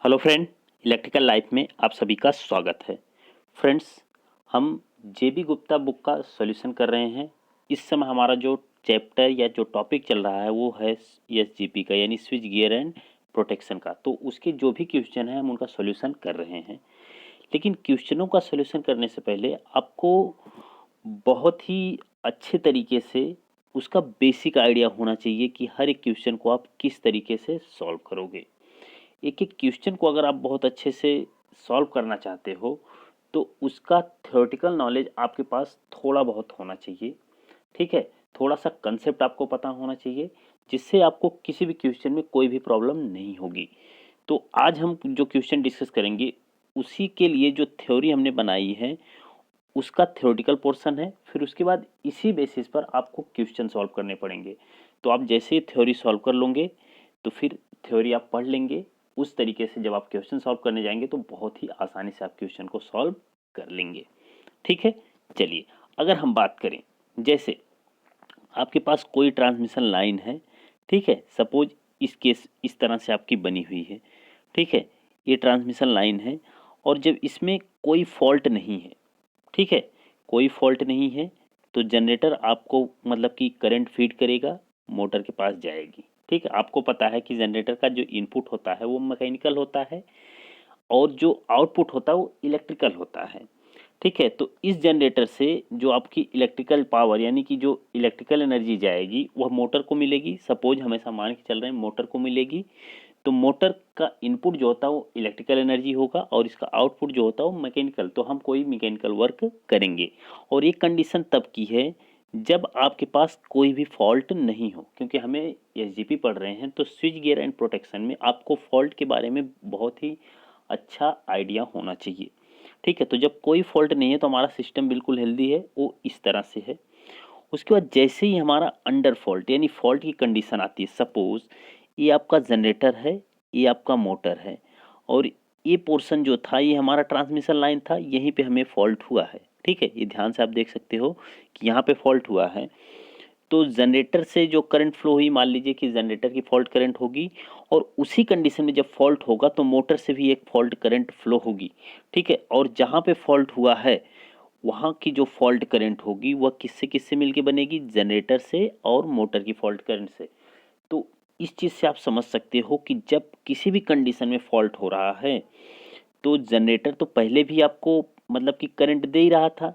Hello friend, electrical life में आप सभी का स्वागत है। फ्रेंड्स, हम जेबी गुप्ता बुक का सॉल्यूशन कर रहे हैं। इस समय हमारा जो चैप्टर या जो टॉपिक चल रहा है वो है एसजीपी का, यानी स्विच गियर एंड प्रोटेक्शन का। तो उसके जो भी क्वेश्चन हैं हम उनका सॉल्यूशन कर रहे हैं। लेकिन क्वेश्चनों का सॉल्यूशन करने से पहले आपको बहुत ही अच्छे तरीके से उसका बेसिक आइडिया होना चाहिए कि हर एक क्वेश्चन को आप किस तरीके से सॉल्व करोगे। एक एक क्वेश्चन को अगर आप बहुत अच्छे से सॉल्व करना चाहते हो तो उसका थ्योरेटिकल नॉलेज आपके पास थोड़ा बहुत होना चाहिए। ठीक है, थोड़ा सा कंसेप्ट आपको पता होना चाहिए जिससे आपको किसी भी क्वेश्चन में कोई भी प्रॉब्लम नहीं होगी। तो आज हम जो क्वेश्चन डिस्कस करेंगे उसी के लिए जो थ्योरी हमने बनाई है उसका थ्योरेटिकल पोर्शन है। फिर उसके बाद इसी बेसिस पर आपको क्वेश्चन सॉल्व करने पड़ेंगे। तो आप जैसे ही थ्योरी सॉल्व कर लोगे तो फिर थ्योरी आप पढ़ लेंगे। उस तरीके से जब आप क्वेश्चन सॉल्व करने जाएंगे तो बहुत ही आसानी से आप क्वेश्चन को सॉल्व कर लेंगे। ठीक है, चलिए अगर हम बात करें, जैसे आपके पास कोई ट्रांसमिशन लाइन है। ठीक है, सपोज इस केस इस तरह से आपकी बनी हुई है। ठीक है, ये ट्रांसमिशन लाइन है और जब इसमें कोई फॉल्ट नहीं है, ठीक है, कोई फॉल्ट नहीं है, तो जनरेटर आपको मतलब कि करंट फीड करेगा, मोटर के पास जाएगी। ठीक है, आपको पता है कि जनरेटर का जो इनपुट होता है वो मैकेनिकल होता है और जो आउटपुट होता है वो इलेक्ट्रिकल होता है। ठीक है, तो इस जनरेटर से जो आपकी इलेक्ट्रिकल पावर यानी कि जो इलेक्ट्रिकल एनर्जी जाएगी वह मोटर को मिलेगी। सपोज हमेशा मान के चल रहे हैं मोटर को मिलेगी। तो मोटर का इनपुट जो होता है वो इलेक्ट्रिकल एनर्जी होगा और इसका आउटपुट जो होता है वो मैकेनिकल। तो हम कोई मैकेनिकल वर्क करेंगे और ये कंडीशन तब की है जब आपके पास कोई भी फॉल्ट नहीं हो, क्योंकि हमें एसजीपी पढ़ रहे हैं तो स्विच गियर एंड प्रोटेक्शन में आपको फॉल्ट के बारे में बहुत ही अच्छा आइडिया होना चाहिए। ठीक है, तो जब कोई फॉल्ट नहीं है तो हमारा सिस्टम बिल्कुल हेल्दी है, वो इस तरह से है। उसके बाद जैसे ही हमारा अंडर फॉल्ट यानी फॉल्ट की कंडीशन आती है, सपोज ये आपका जनरेटर है, ये आपका मोटर है और ये पोर्शन जो था ये हमारा ट्रांसमिशन लाइन था, यहीं पे हमें फॉल्ट हुआ है। ठीक है, ये ध्यान से आप देख सकते हो कि यहाँ पे फॉल्ट हुआ है। तो जनरेटर से जो करंट फ्लो हुई, मान लीजिए कि जनरेटर की फॉल्ट करंट होगी और उसी कंडीशन में जब फॉल्ट होगा तो मोटर से भी एक फॉल्ट करंट फ्लो होगी। ठीक है, और जहाँ पे फॉल्ट हुआ है वहाँ की जो फॉल्ट करंट होगी वह किससे किससे मिलके बनेगी, जनरेटर से और मोटर की फॉल्ट करंट से। तो इस चीज़ से आप समझ सकते हो कि जब किसी भी कंडीशन में फॉल्ट हो रहा है तो जनरेटर तो पहले भी आपको मतलब कि करंट दे ही रहा था।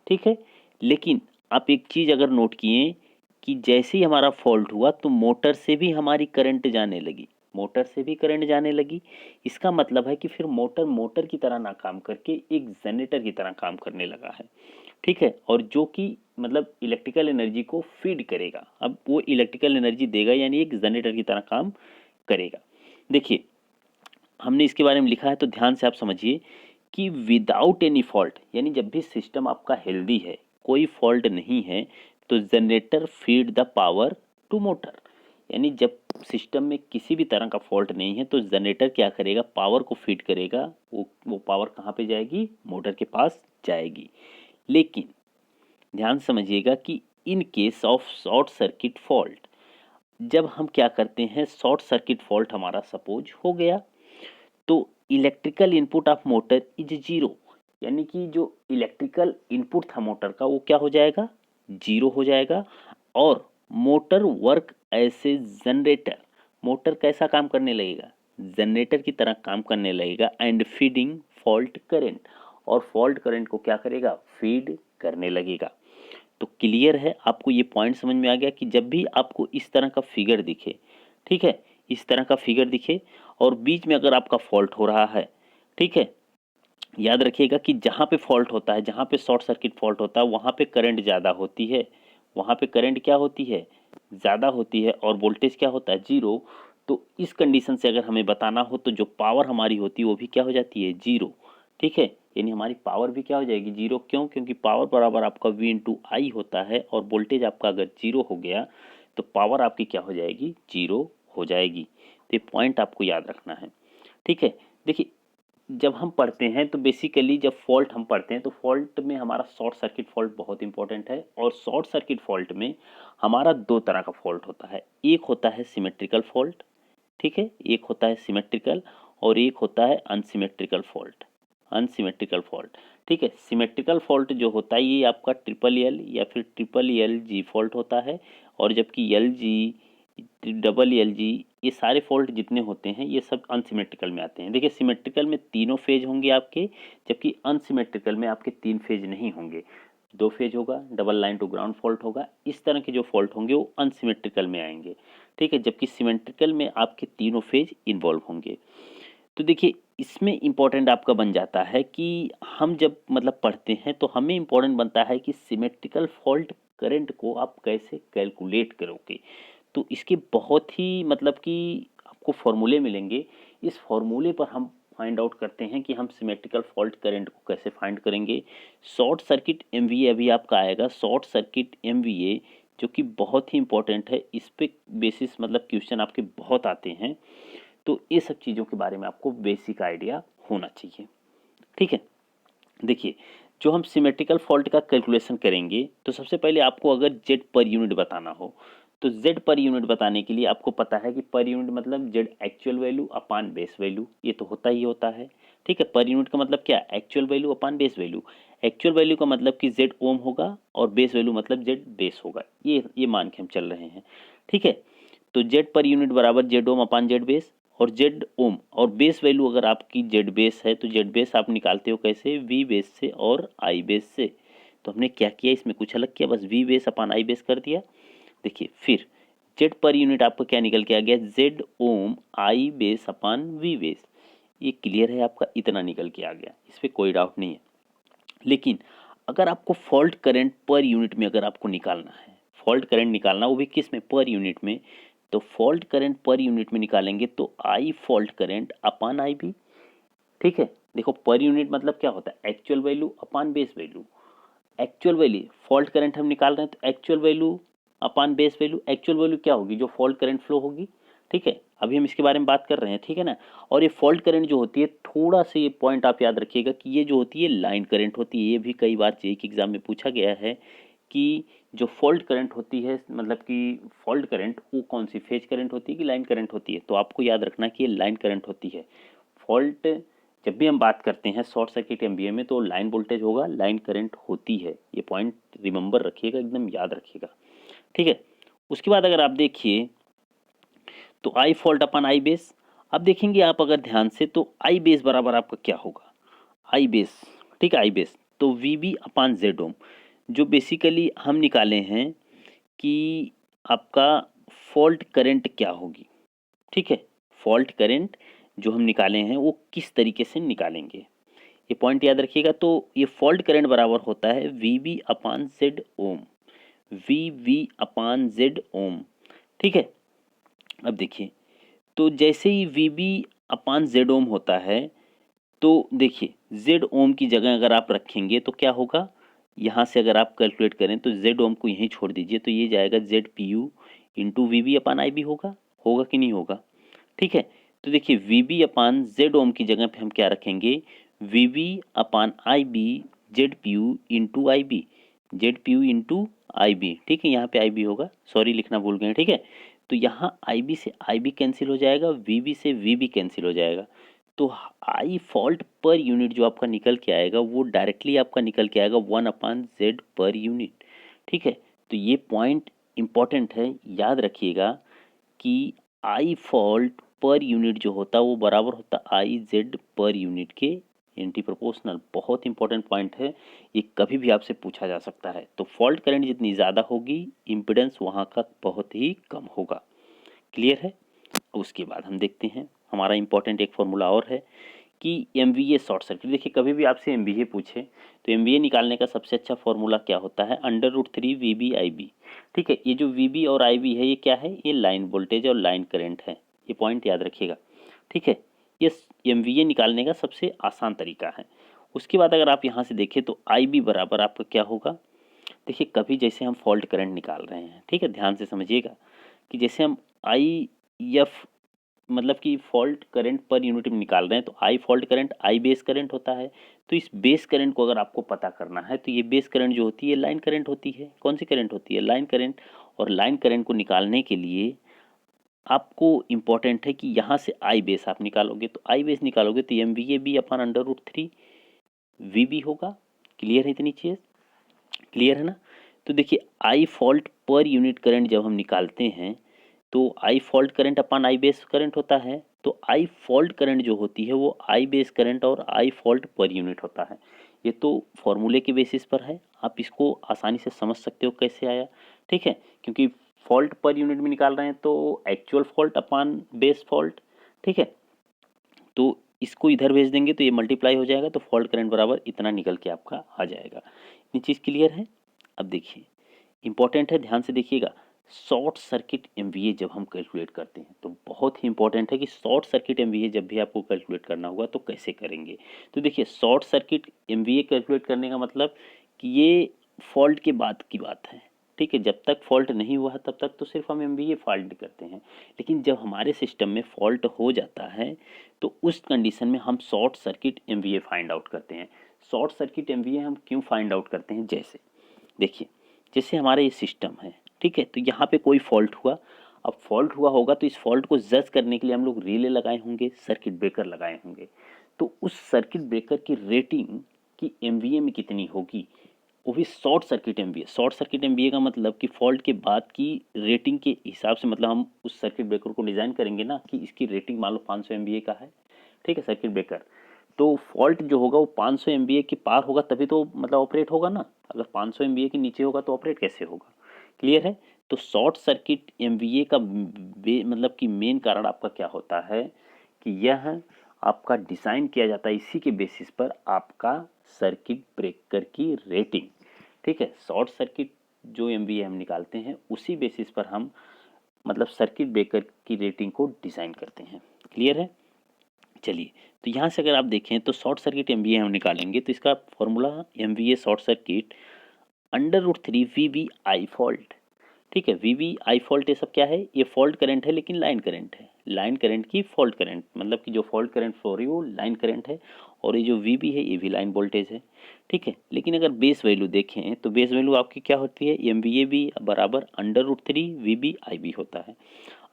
ठीक है, लेकिन आप एक चीज़ अगर नोट किए कि जैसे ही हमारा फॉल्ट हुआ तो मोटर से भी हमारी करंट जाने लगी, मोटर से भी करंट जाने लगी। इसका मतलब है कि फिर मोटर मोटर की तरह ना काम करके एक जनरेटर की तरह काम करने लगा है। ठीक है, और जो कि मतलब इलेक्ट्रिकल एनर्जी को फीड करेगा। अब वो इलेक्ट्रिकल एनर्जी देगा यानी एक जनरेटर की तरह काम करेगा। देखिए, हमने इसके बारे में लिखा है तो ध्यान से आप समझिए कि विदाउट एनी फॉल्ट यानी जब भी सिस्टम आपका हेल्दी है, कोई फॉल्ट नहीं है, तो generator feed the power to motor. यानी जब सिस्टम में किसी भी तरह का फॉल्ट नहीं है तो जनरेटर क्या करेगा, पावर को फीड करेगा। वो पावर कहाँ पे जाएगी, मोटर के पास जाएगी। लेकिन ध्यान समझिएगा कि in case of short circuit fault, जब हम क्या करते हैं, शॉर्ट सर्किट फॉल्ट हमारा सपोज हो गया तो electrical input of motor is zero. यानी कि जो इलेक्ट्रिकल इनपुट था मोटर का वो क्या हो जाएगा, जीरो हो जाएगा। और मोटर वर्क ऐसे जनरेटर, मोटर कैसा काम करने लगेगा, जनरेटर की तरह काम करने लगेगा एंड फीडिंग फॉल्ट करंट, और फॉल्ट करंट को क्या करेगा, फीड करने लगेगा। तो क्लियर है, आपको ये पॉइंट समझ में आ गया कि जब भी आपको इस तरह का फिगर दिखे, ठीक है, इस तरह का फिगर दिखे और बीच में अगर आपका फॉल्ट हो रहा है, ठीक है, याद रखिएगा कि जहाँ पे फॉल्ट होता है, जहाँ पे शॉर्ट सर्किट फॉल्ट होता है वहाँ पे करंट ज़्यादा होती है, वहाँ पे करंट क्या होती है, ज़्यादा होती है और वोल्टेज क्या होता है, जीरो। तो इस कंडीशन से अगर हमें बताना हो तो जो पावर हमारी होती है वो भी क्या हो जाती है, जीरो। ठीक है, यानी हमारी पावर भी क्या हो जाएगी, जीरो। क्यों, क्योंकि पावर बराबर आपका V इंटू आई होता है और वोल्टेज आपका अगर जीरो हो गया तो पावर आपकी क्या हो जाएगी, जीरो हो जाएगी। तो ये पॉइंट आपको याद रखना है। ठीक है, देखिए जब हम पढ़ते हैं तो बेसिकली जब फॉल्ट हम पढ़ते हैं तो फॉल्ट में हमारा शॉर्ट सर्किट फॉल्ट बहुत इंपॉर्टेंट है। और शॉर्ट सर्किट फॉल्ट में हमारा दो तरह का फॉल्ट होता है, एक होता है सिमेट्रिकल फॉल्ट, ठीक है, एक होता है सिमेट्रिकल और एक होता है अनसिमेट्रिकल फॉल्ट। अनसिमेट्रिकल फॉल्ट, ठीक है। सिमेट्रिकल फॉल्ट जो होता है ये आपका ट्रिपल एल या फिर ट्रिपल एल जी फॉल्ट होता है, और जबकि L G, double L G, ये सारे फॉल्ट जितने होते हैं ये सब अनसिमेट्रिकल में आते हैं। देखिए सिमेट्रिकल में तीनों फेज होंगे आपके, जबकि अनसिमेट्रिकल में आपके 3 फेज नहीं होंगे, 2 फेज होगा, double line to ground fault होगा। इस तरह के जो फॉल्ट होंगे वो अनसिमेट्रिकल में आएंगे, ठीक है, जबकि सिमेट्रिकल में आपके तीनों फेज इन्वॉल्व होंगे। तो देखिए इसमें इम्पोर्टेंट आपका बन जाता है कि हम जब मतलब पढ़ते हैं तो हमें इम्पोर्टेंट बनता है कि सिमेट्रिकल फॉल्ट करंट को आप कैसे कैलकुलेट करोगे। तो इसके बहुत ही मतलब कि आपको फॉर्मूले मिलेंगे। इस फॉर्मूले पर हम फाइंड आउट करते हैं कि हम सिमेट्रिकल फॉल्ट करंट को कैसे फाइंड करेंगे। शॉर्ट सर्किट एमवीए अभी आपका आएगा, शॉर्ट सर्किट एमवीए, जो कि बहुत ही इंपॉर्टेंट है। इस पे बेसिस मतलब क्वेश्चन आपके बहुत आते हैं, तो ये सब चीज़ों के बारे में आपको बेसिक आइडिया होना चाहिए, ठीक है। देखिए जो हम सिमेट्रिकल फॉल्ट का कैलकुलेशन करेंगे तो सबसे पहले आपको अगर जेड पर यूनिट बताना हो तो जेड पर यूनिट बताने के लिए आपको पता है कि पर यूनिट मतलब जेड एक्चुअल वैल्यू अपान बेस वैल्यू, ये तो होता ही होता है, ठीक है। पर यूनिट का मतलब क्या, एक्चुअल वैल्यू अपान बेस वैल्यू। एक्चुअल वैल्यू का मतलब कि जेड ओम होगा और बेस वैल्यू मतलब जेड बेस होगा, ये मान के हम चल रहे हैं, ठीक है। तो जेड पर यूनिट बराबर जेड ओम अपान जेड बेस, और जेड ओम और बेस वैल्यू अगर आपकी जेड बेस है तो जेड बेस आप निकालते हो कैसे, वी बेस से और आई बेस से। तो हमने क्या किया, इसमें कुछ अलग किया, बस वी बेस अपान आई बेस कर दिया। देखिए फिर जेड पर यूनिट आपका क्या निकल के आ गया, जेड ओम आई बेस अपान वी बेस। ये क्लियर है आपका, इतना निकल के आ गया, इस पर कोई डाउट नहीं है। लेकिन अगर आपको फॉल्ट करंट पर यूनिट में अगर आपको निकालना है, फॉल्ट करंट निकालना वो भी किस में, पर यूनिट में, तो फॉल्ट करंट पर यूनिट में निकालेंगे तो I fault current upon I B, ठीक है। देखो पर यूनिट मतलब क्या होता है, एक्चुअल वैल्यू अपान base value. Actual value fault current हम निकाल रहे हैं तो एक्चुअल वैल्यू अपान बेस वैल्यू। एक्चुअल वैल्यू क्या होगी, जो फॉल्ट करंट फ्लो होगी, ठीक है। अभी हम इसके बारे में बात कर रहे हैं, ठीक है ना। और ये फॉल्ट करंट जो होती है, थोड़ा सा ये पॉइंट आप याद रखिएगा कि ये जो होती है लाइन करंट होती है। ये भी कई बार जेईई के एग्जाम में पूछा गया है कि जो फॉल्ट करंट होती है मतलब कि फॉल्ट करंट वो कौन सी, फेज करंट होती है कि लाइन करंट होती है। तो आपको याद रखना कि ये लाइन करंट होती है। फॉल्ट जब भी हम बात करते हैं शॉर्ट सर्किट एमवीए में तो लाइन वोल्टेज होगा, लाइन करंट होती है। ये पॉइंट रिमेंबर रखिएगा, एकदम याद रखिएगा, ठीक है। उसके बाद अगर आप देखिए तो I fault upon I base, अब देखेंगे आप अगर ध्यान से तो आई बेस बराबर आपका क्या होगा, आई बेस, ठीक है, आई बेस तो वी बी अपान जेड ओम, जो बेसिकली हम निकाले हैं कि आपका फॉल्ट करंट क्या होगी, ठीक है। फॉल्ट करंट जो हम निकाले हैं वो किस तरीके से निकालेंगे, ये पॉइंट याद रखिएगा। तो ये फॉल्ट करंट बराबर होता है V B upon Z ohm, V V upon Z ohm, ठीक है। अब देखिए तो जैसे ही V B upon Z ohm होता है तो देखिए जेड ओम की जगह अगर आप रखेंगे तो क्या होगा, यहाँ से अगर आप कैलकुलेट करें तो जेड ओम को यहीं छोड़ दीजिए तो ये जाएगा Z P U into V B upon I B होगा, होगा कि नहीं होगा, ठीक है। तो देखिए V B upon Z ohm की जगह पे हम क्या रखेंगे, V B upon I B Z P U into I B, Z P U into I B, ठीक है। यहाँ पे आई बी होगा, सॉरी लिखना भूल गए, ठीक है। तो यहाँ आई बी से आई बी कैंसिल हो जाएगा, वी बी से वी बी कैंसिल हो जाएगा। तो आई फॉल्ट पर यूनिट जो आपका निकल के आएगा वो डायरेक्टली आपका निकल के आएगा 1/z पर यूनिट, ठीक है। तो ये पॉइंट इंपॉर्टेंट है, याद रखिएगा कि आई फॉल्ट पर यूनिट जो होता है वो बराबर होता आई जेड पर यूनिट के एंटी प्रोपोर्शनल। बहुत इंपॉर्टेंट पॉइंट है, ये कभी भी आपसे पूछा जा सकता है। तो फॉल्ट करंट जितनी ज़्यादा होगी इम्पिडेंस वहाँ का बहुत ही कम होगा, क्लियर है। उसके बाद हम देखते हैं हमारा इंपॉर्टेंट एक फॉर्मूला और है कि एमवीए शॉर्ट सर्किट। देखिए कभी भी आपसे एमवीए पूछे तो एमवीए निकालने का सबसे अच्छा फॉर्मूला क्या होता है, under root 3 V B I B, ठीक है। ये जो वी बी और आई बी है ये क्या है, ये लाइन वोल्टेज और लाइन करंट है, ये पॉइंट याद रखिएगा, ठीक है। ये एमवीए निकालने का सबसे आसान तरीका है। उसके बाद अगर आप यहाँ से देखें तो आई बी बराबर आपका क्या होगा, देखिए कभी जैसे हम फॉल्ट करंट निकाल रहे हैं, ठीक है, ध्यान से समझिएगा कि जैसे हम आई एफ मतलब कि फॉल्ट करंट पर यूनिट में निकाल रहे हैं तो I fault current I base current होता है। तो इस बेस करंट को अगर आपको पता करना है तो ये बेस करंट जो होती है लाइन करंट होती है। कौन सी करंट होती है, लाइन करंट। और लाइन करंट को निकालने के लिए आपको इम्पोर्टेंट है कि यहाँ से आई बेस आप निकालोगे, तो आई बेस निकालोगे तो M V A B upon under root three V B होगा। क्लियर है इतनी चीज़? क्लियर है ना? तो देखिए I fault per unit current जब हम निकालते हैं तो I fault current upon I base current होता है, तो आई फॉल्ट करंट जो होती है वो आई बेस करंट और आई फॉल्ट पर यूनिट होता है। ये तो फॉर्मूले के बेसिस पर है, आप इसको आसानी से समझ सकते हो कैसे आया। ठीक है, क्योंकि फॉल्ट पर यूनिट में निकाल रहे हैं तो actual fault upon base fault. ठीक है, तो इसको इधर भेज देंगे तो ये मल्टीप्लाई हो जाएगा, तो फॉल्ट करंट बराबर इतना निकल के आपका आ जाएगा। ये चीज़ क्लियर है? अब देखिए इंपॉर्टेंट है, ध्यान से देखिएगा। शॉर्ट सर्किट एमवीए जब हम कैलकुलेट करते हैं तो बहुत ही इंपॉर्टेंट है कि शॉर्ट सर्किट एमवीए जब भी आपको कैलकुलेट करना होगा तो कैसे करेंगे। तो देखिए शॉर्ट सर्किट एमवीए कैलकुलेट करने का मतलब कि ये फॉल्ट के बाद की बात है। ठीक है, जब तक फॉल्ट नहीं हुआ तब तक तो सिर्फ हम एमवीए फाइंड करते हैं, लेकिन जब हमारे सिस्टम में फॉल्ट हो जाता है तो उस कंडीशन में हम short circuit MVA find out करते हैं। शॉर्ट सर्किट एमवीए हम क्यों फाइंड आउट करते हैं? जैसे देखिए, जैसे हमारा ये सिस्टम है, ठीक है, तो यहाँ पे कोई फॉल्ट हुआ। अब फॉल्ट हुआ होगा तो इस फॉल्ट को जज करने के लिए हम लोग रिले लगाए होंगे, सर्किट ब्रेकर लगाए होंगे। तो उस सर्किट ब्रेकर की रेटिंग की एमवीए में कितनी होगी, वो भी short circuit MVA. Short circuit MVA का मतलब कि फॉल्ट के बाद की रेटिंग के हिसाब से, मतलब हम उस सर्किट ब्रेकर को डिज़ाइन करेंगे ना कि इसकी रेटिंग मान लो 500 एमवीए का है। ठीक है, सर्किट ब्रेकर, तो फॉल्ट जो होगा वो 500 एमवीए के पार होगा तभी तो मतलब ऑपरेट होगा ना। अगर 500 एमवीए के नीचे होगा तो ऑपरेट कैसे होगा? क्लियर है? तो शॉर्ट सर्किट एमवीए का मतलब कि मेन कारण आपका क्या होता है कि यह आपका डिज़ाइन किया जाता है इसी के बेसिस पर आपका सर्किट ब्रेकर की रेटिंग। ठीक है, शॉर्ट सर्किट जो एमवीए हम निकालते हैं उसी बेसिस पर हम मतलब सर्किट ब्रेकर की रेटिंग को डिज़ाइन करते हैं। क्लियर है? चलिए, तो यहाँ से अगर आप देखें तो शॉर्ट सर्किट एमवीए हम निकालेंगे तो इसका formula MVA short circuit under root three V B I fault. ठीक है, वी बी आई फॉल्ट ये सब क्या है? ये फॉल्ट करंट है लेकिन लाइन करंट है। लाइन करंट की फॉल्ट करंट मतलब कि जो फॉल्ट करंट फ्लो रही है वो लाइन करंट है, और ये जो वी बी है ये भी लाइन वोल्टेज है। ठीक है, लेकिन अगर बेस वैल्यू देखें तो बेस वैल्यू आपकी क्या होती है? एम वी ए बी बराबर under root three V B I B होता है।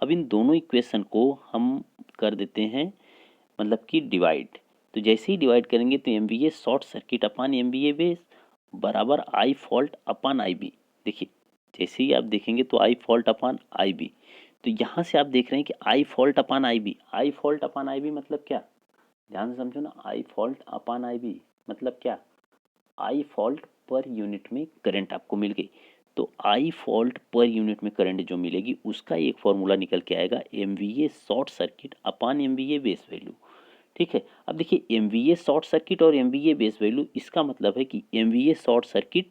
अब इन दोनों इक्वेशन को हम कर देते हैं मतलब कि डिवाइड। तो जैसे ही डिवाइड करेंगे तो M V A short circuit upon M V A base बराबर I fault upon I B. देखिए जैसे ही आप देखेंगे तो I fault upon I B, तो यहाँ से आप देख रहे हैं कि आई fault upon I B, I fault upon I B मतलब क्या? ध्यान से समझो ना, आई फॉल्ट अपान आई बी मतलब क्या? आई फॉल्ट पर यूनिट में करंट आपको मिल गई, तो आई फॉल्ट पर यूनिट में करंट जो मिलेगी उसका एक फॉर्मूला निकल के आएगा M V A short circuit upon M V A base value. ठीक है, अब देखिए M V A short circuit और M V A base value, इसका मतलब है कि M V A short circuit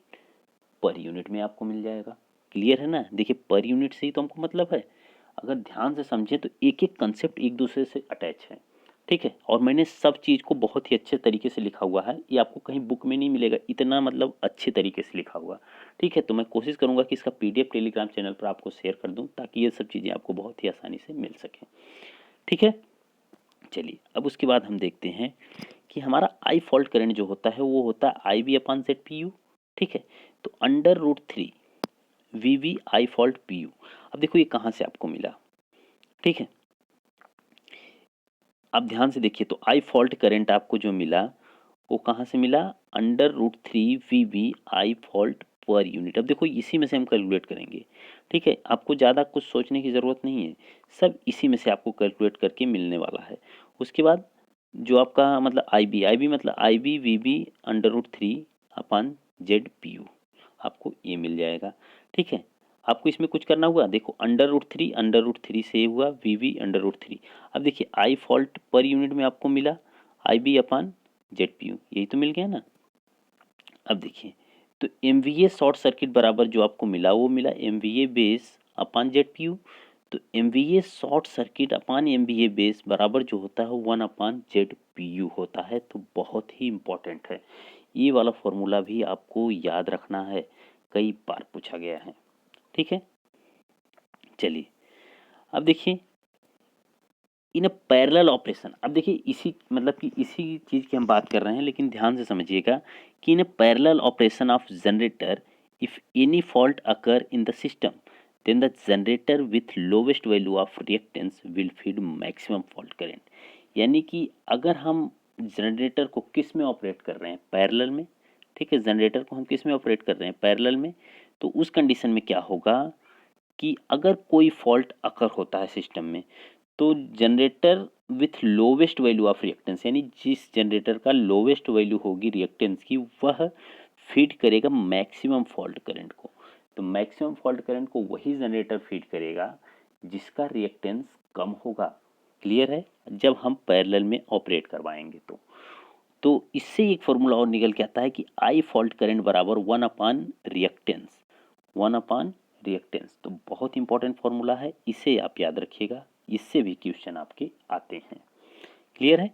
per unit में आपको मिल जाएगा। क्लियर है ना? देखिए पर यूनिट से ही तो हमको मतलब है। अगर ध्यान से समझें तो एक एक कंसेप्ट एक दूसरे से अटैच है। ठीक है, और मैंने सब चीज़ को बहुत ही अच्छे तरीके से लिखा हुआ है, ये आपको कहीं बुक में नहीं मिलेगा, इतना मतलब अच्छे तरीके से लिखा हुआ। ठीक है, तो मैं कोशिश करूंगा कि इसका पीडीएफ टेलीग्राम चैनल पर आपको शेयर कर दूं ताकि ये सब चीज़ें आपको बहुत ही आसानी से मिल सकें। ठीक है, चलिए अब उसके बाद हम देखते हैं कि हमारा आई फॉल्ट करंट जो होता है वो होता है I B upon Z P U. ठीक है, तो under root three V V I fault P U. अब देखो ये कहाँ से आपको मिला? ठीक है, आप ध्यान से देखिए तो आई फॉल्ट करंट आपको जो मिला वो कहाँ से मिला? Under root three V V I fault per unit. अब देखो इसी में से हम कैलकुलेट करेंगे। ठीक है, आपको ज़्यादा कुछ सोचने की ज़रूरत नहीं है, सब इसी में से आपको कैलकुलेट करके मिलने वाला है। उसके बाद जो आपका मतलब आई बी मतलब I B V B under root three upon Z P U, आपको ये मिल जाएगा। ठीक है, आपको इसमें कुछ करना हुआ, देखो अंडर रूट थ्री से हुआ V V under root three. अब देखिए आई फॉल्ट पर यूनिट में आपको मिला I B upon Z P U, यही तो मिल गया ना। अब देखिए तो M V A short circuit बराबर जो आपको मिला वो मिला M V A base upon Z P U. तो M V A short circuit upon M V A base बराबर जो होता है one upon Z P you होता है। तो बहुत ही इंपॉर्टेंट है, ये वाला फॉर्मूला भी आपको याद रखना है, कई बार पूछा गया है। ठीक है, चलिए अब देखिए इन अ पैरेलल ऑपरेशन। अब देखिए इसी मतलब कि इसी चीज़ की हम बात कर रहे हैं, लेकिन ध्यान से समझिएगा कि in a parallel operation of generator if any fault occur in the system then the generator with lowest value of reactance will feed maximum fault current। यानी कि अगर हम जनरेटर को किस में ऑपरेट कर रहे हैं, पैरेलल में, ठीक है, जनरेटर को हम किस में ऑपरेट कर रहे हैं, पैरेलल में, तो उस कंडीशन में क्या होगा कि अगर कोई फॉल्ट अकर होता है सिस्टम में, तो generator with lowest value of reactance, यानी जिस जनरेटर का लोवेस्ट वैल्यू होगी रिएक्टेंस की, वह फीड करेगा मैक्सिमम फॉल्ट करंट को। तो मैक्सिमम फॉल्ट करंट को वही जनरेटर फीड करेगा जिसका रिएक्टेंस कम होगा। क्लियर है? जब हम पैरेलल में ऑपरेट करवाएंगे तो इससे एक फॉर्मूला और निकल के आता है कि आई फॉल्ट करंट बराबर 1 रिएक्टेंस, 1 रिएक्टेंस। तो बहुत इंपॉर्टेंट फॉर्मूला है, इसे आप याद रखिएगा, इससे भी क्वेश्चन आपके आते हैं। क्लियर है?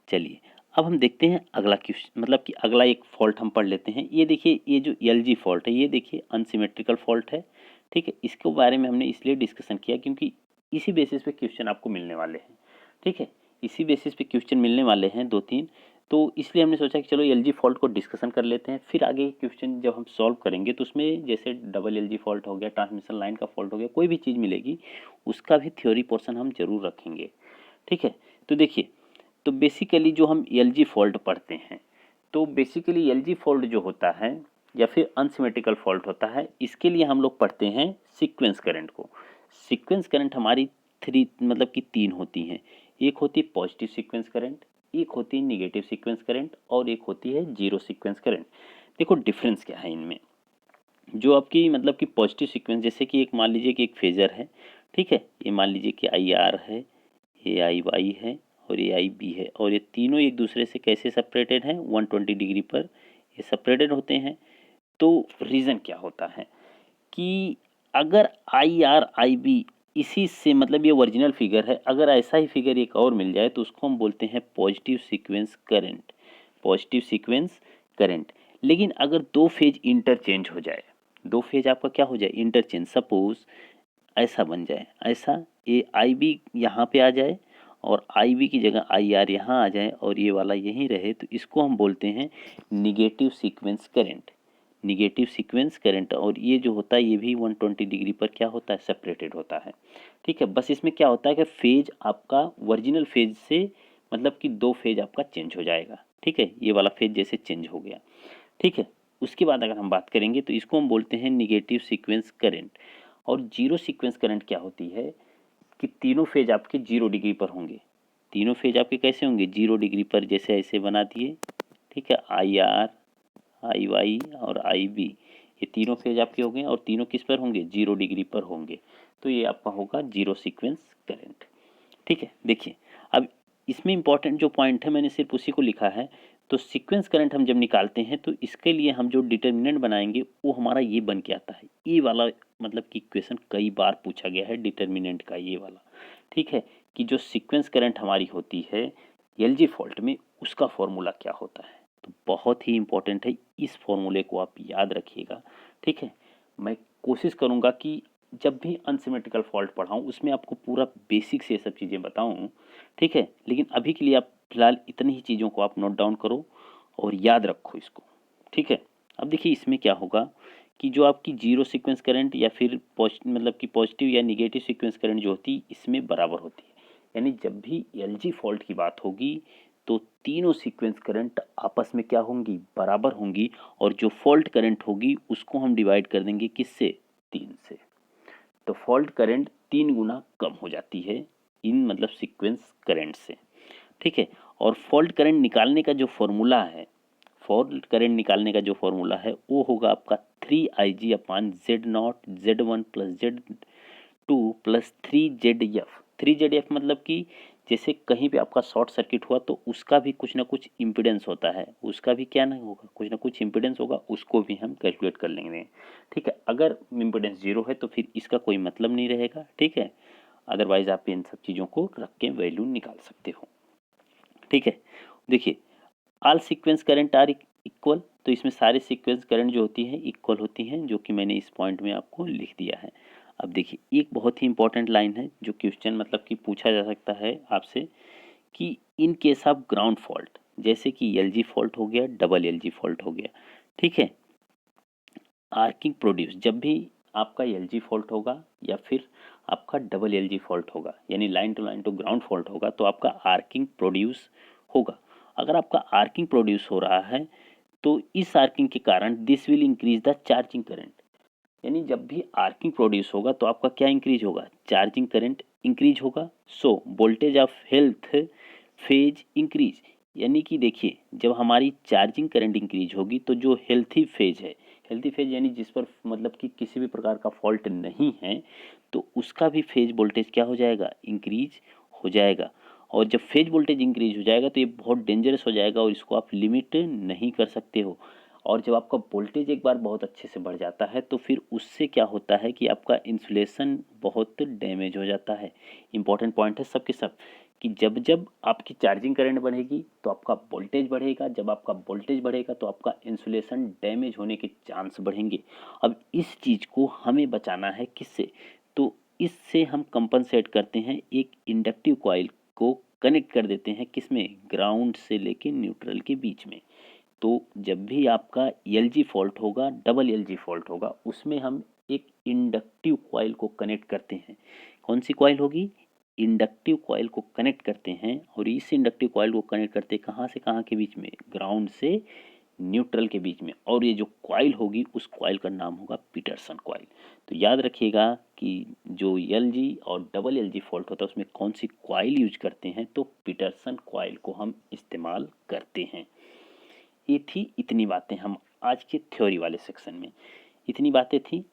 चलिए अब हम देखते हैं अगला क्वेश्चन, मतलब कि अगला एक फॉल्ट हम पढ़ लेते हैं। ये देखिए, ये जो एलजी फॉल्ट है, ये देखिए अनसिमेट्रिकल फॉल्ट है, ठीक है। इसके बारे में हमने इसलिए डिस्कशन किया क्योंकि इसी बेसिस पे क्वेश्चन आपको मिलने वाले हैं, ठीक है, इसी बेसिस पे क्वेश्चन मिलने वाले हैं 2-3, तो इसलिए हमने सोचा कि चलो एलजी फॉल्ट को डिस्कशन कर लेते हैं, फिर आगे क्वेश्चन जब हम सॉल्व करेंगे तो उसमें जैसे डबल एलजी फॉल्ट हो गया, ट्रांसमिशन लाइन का फॉल्ट हो गया, कोई भी चीज़ मिलेगी उसका भी थ्योरी पोर्शन हम जरूर रखेंगे, ठीक है। तो देखिए, तो बेसिकली जो हम एलजी फॉल्ट पढ़ते हैं, तो बेसिकली एलजी फॉल्ट जो होता है या फिर अनसिमेट्रिकल फॉल्ट होता है, इसके लिए हम लोग पढ़ते हैं सीक्वेंस करंट को। सीक्वेंस करंट हमारी मतलब कि 3 होती हैं। एक होती है पॉजिटिव सीक्वेंस करंट, एक होती है निगेटिव सीक्वेंस करंट और एक होती है जीरो सीक्वेंस करंट। देखो डिफरेंस क्या है इनमें। जो आपकी मतलब कि पॉजिटिव सीक्वेंस, जैसे कि एक मान लीजिए कि एक फेजर है, ठीक है, ये मान लीजिए कि आई आर है, ये आई वाई है और ये आई बी है, और ये तीनों एक दूसरे से कैसे सेपरेटेड हैं, 120 डिग्री पर ये सेपरेटेड होते हैं। तो रीज़न क्या होता है कि अगर आई आर आई बी इसी से, मतलब ये ओरिजिनल फिगर है, अगर ऐसा ही फिगर एक और मिल जाए तो उसको हम बोलते हैं positive sequence current, positive sequence current. लेकिन अगर दो फेज इंटरचेंज हो जाए, दो फेज आपका क्या हो जाए, इंटरचेंज, सपोज ऐसा बन जाए, ऐसा ये आई बी यहाँ पे आ जाए और आई बी की जगह आई आर यहाँ आ जाए और ये वाला यहीं रहे, तो इसको हम बोलते हैं negative sequence current, negative sequence current. और ये जो होता है ये भी 120 डिग्री पर क्या होता है, सेपरेटेड होता है, ठीक है। बस इसमें क्या होता है कि फेज आपका ओरिजिनल फेज से, मतलब कि दो फेज आपका चेंज हो जाएगा, ठीक है, ये वाला फेज जैसे चेंज हो गया, ठीक है। उसके बाद अगर हम बात करेंगे तो इसको हम बोलते हैं निगेटिव सीक्वेंस करंट। और जीरो सीक्वेंस करंट क्या होती है कि तीनों फेज आपके 0 डिग्री पर होंगे, तीनों फेज आपके कैसे होंगे, 0 डिग्री पर, जैसे ऐसे बना दिए, ठीक है, आई आर आई वाई और आई बी, ये तीनों फेज आपके हो गए और तीनों किस पर होंगे, 0 डिग्री पर होंगे, तो ये आपका होगा जीरो सीक्वेंस करंट, ठीक है। देखिए अब इसमें इंपॉर्टेंट जो पॉइंट है मैंने सिर्फ उसी को लिखा है। तो सीक्वेंस करंट हम जब निकालते हैं तो इसके लिए हम जो डिटर्मिनेंट बनाएंगे वो हमारा ये बन के आता है, ये वाला, मतलब कि इक्वेशन कई बार पूछा गया है डिटर्मिनेंट का, ये वाला, ठीक है, कि जो सीक्वेंस करंट हमारी होती है एलजी फॉल्ट में उसका फॉर्मूला क्या होता है। तो बहुत ही इंपॉर्टेंट है, इस फॉर्मूले को आप याद रखिएगा, ठीक है। मैं कोशिश करूँगा कि जब भी अनसिमेट्रिकल फॉल्ट पढ़ाऊँ उसमें आपको पूरा बेसिक से ये सब चीज़ें बताऊँ, ठीक है। लेकिन अभी के लिए आप फिलहाल इतनी ही चीज़ों को आप नोट डाउन करो और याद रखो इसको, ठीक है। अब देखिए इसमें क्या होगा कि जो आपकी जीरो सीक्वेंस करंट या फिर मतलब कि पॉजिटिव या निगेटिव सीक्वेंस करंट जो होती है इसमें बराबर होती है, यानी जब भी एलजी फॉल्ट की बात होगी तो तीनों सीक्वेंस करंट आपस में क्या होंगी, बराबर होंगी, और जो फॉल्ट करंट होगी उसको हम डिवाइड कर देंगे किससे, 3 से। तो फॉल्ट करंट 3 गुना कम हो जाती है इन मतलब सीक्वेंस करंट से, ठीक है। और फॉल्ट करंट निकालने का जो फॉर्मूला है, फॉल्ट करंट निकालने का जो फॉर्मूला है वो होगा आपका 3IG अपान Z0 Z1 plus Z2 plus 3ZF। 3ZF मतलब कि जैसे कहीं पे आपका शॉर्ट सर्किट हुआ तो उसका भी कुछ ना कुछ इम्पिडेंस होता है, उसका भी क्या ना होगा, कुछ ना कुछ इम्पिडेंस होगा, उसको भी हम कैलकुलेट कर लेंगे, ठीक है। अगर इम्पिडेंस 0 है तो फिर इसका कोई मतलब नहीं रहेगा, ठीक है। अदरवाइज आप इन सब चीज़ों को रख के वैल्यू निकाल सकते हो, ठीक है। देखिए all sequence current are equal, तो इसमें सारे सीक्वेंस करंट जो होती हैं इक्वल होती हैं, जो कि मैंने इस पॉइंट में आपको लिख दिया है। अब देखिए एक बहुत ही इंपॉर्टेंट लाइन है जो क्वेश्चन मतलब कि पूछा जा सकता है आपसे कि in case of ground fault, जैसे कि एलजी फॉल्ट हो गया, डबल एलजी फॉल्ट हो गया, ठीक है, आर्किंग प्रोड्यूस, जब भी आपका एलजी फॉल्ट होगा या फिर आपका डबल एलजी फॉल्ट होगा, यानी लाइन टू ग्राउंड फॉल्ट होगा, तो आपका आर्किंग प्रोड्यूस होगा। अगर आपका आर्किंग प्रोड्यूस हो रहा है तो इस आर्किंग के कारण this will increase the charging current, यानी जब भी आर्किंग प्रोड्यूस होगा तो आपका क्या इंक्रीज होगा, चार्जिंग करंट इंक्रीज होगा। So voltage of health phase increase, यानी कि देखिए जब हमारी चार्जिंग करंट इंक्रीज होगी तो जो हेल्थी फेज है, हेल्थी फेज यानी जिस पर मतलब कि किसी भी प्रकार का फॉल्ट नहीं है, तो उसका भी फेज वोल्टेज क्या हो जाएगा, इंक्रीज हो जाएगा। और जब फेज वोल्टेज इंक्रीज हो जाएगा तो ये बहुत डेंजरस हो जाएगा और इसको आप लिमिट नहीं कर सकते हो। और जब आपका वोल्टेज एक बार बहुत अच्छे से बढ़ जाता है तो फिर उससे क्या होता है कि आपका इंसुलेशन बहुत डैमेज हो जाता है। इंपॉर्टेंट पॉइंट है सबके सब कि जब जब आपकी चार्जिंग करंट बढ़ेगी तो आपका वोल्टेज बढ़ेगा, जब आपका वोल्टेज बढ़ेगा तो आपका इंसुलेशन डैमेज होने के चांस बढ़ेंगे। अब इस चीज़ को हमें बचाना है किससे, तो इससे हम कंपनसेट करते हैं, एक इंडक्टिव कॉइल को कनेक्ट कर देते हैं किसमें, ग्राउंड से लेके न्यूट्रल के बीच में। तो जब भी आपका एलजी फॉल्ट होगा, डबल एलजी फॉल्ट होगा, उसमें हम एक इंडक्टिव कॉइल को कनेक्ट करते हैं। कौन सी कॉइल होगी, इंडक्टिव कॉइल को कनेक्ट करते हैं। और इस इंडक्टिव कॉइल को कनेक्ट करते हैं कहाँ से कहाँ के बीच में, ग्राउंड से न्यूट्रल के बीच में। और ये जो कॉइल होगी उस कॉइल का नाम होगा पीटरसन कॉइल। तो याद रखिएगा कि जो एलजी और डबल एलजी फॉल्ट होता है उसमें कौन सी कॉइल यूज करते हैं, तो पीटरसन कॉइल को हम इस्तेमाल करते हैं। ये थी इतनी बातें, हम आज के थ्योरी वाले सेक्शन में इतनी बातें थी।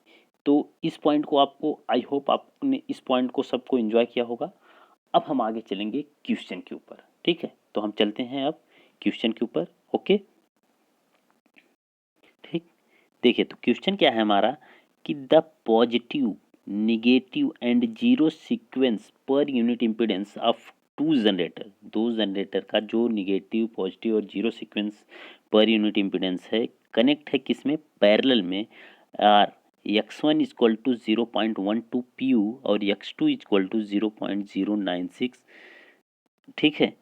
तो इस पॉइंट को आपको, आई होप आपने इस पॉइंट को सबको एंजॉय किया होगा। अब हम आगे चलेंगे क्वेश्चन के ऊपर, ठीक है। तो हम चलते हैं अब क्वेश्चन के ऊपर, ओके ठीक। देखिए तो क्वेश्चन क्या है हमारा कि the positive, negative and zero sequence per unit impedance of two generator, दो जनरेटर का जो निगेटिव, पॉजिटिव और zero sequence per unit impedance है, कनेक्ट है किसमें, पैरेलल में। Are x1 equal to 0.12 pu और x2 इक्वल टू 0.096, ठीक है,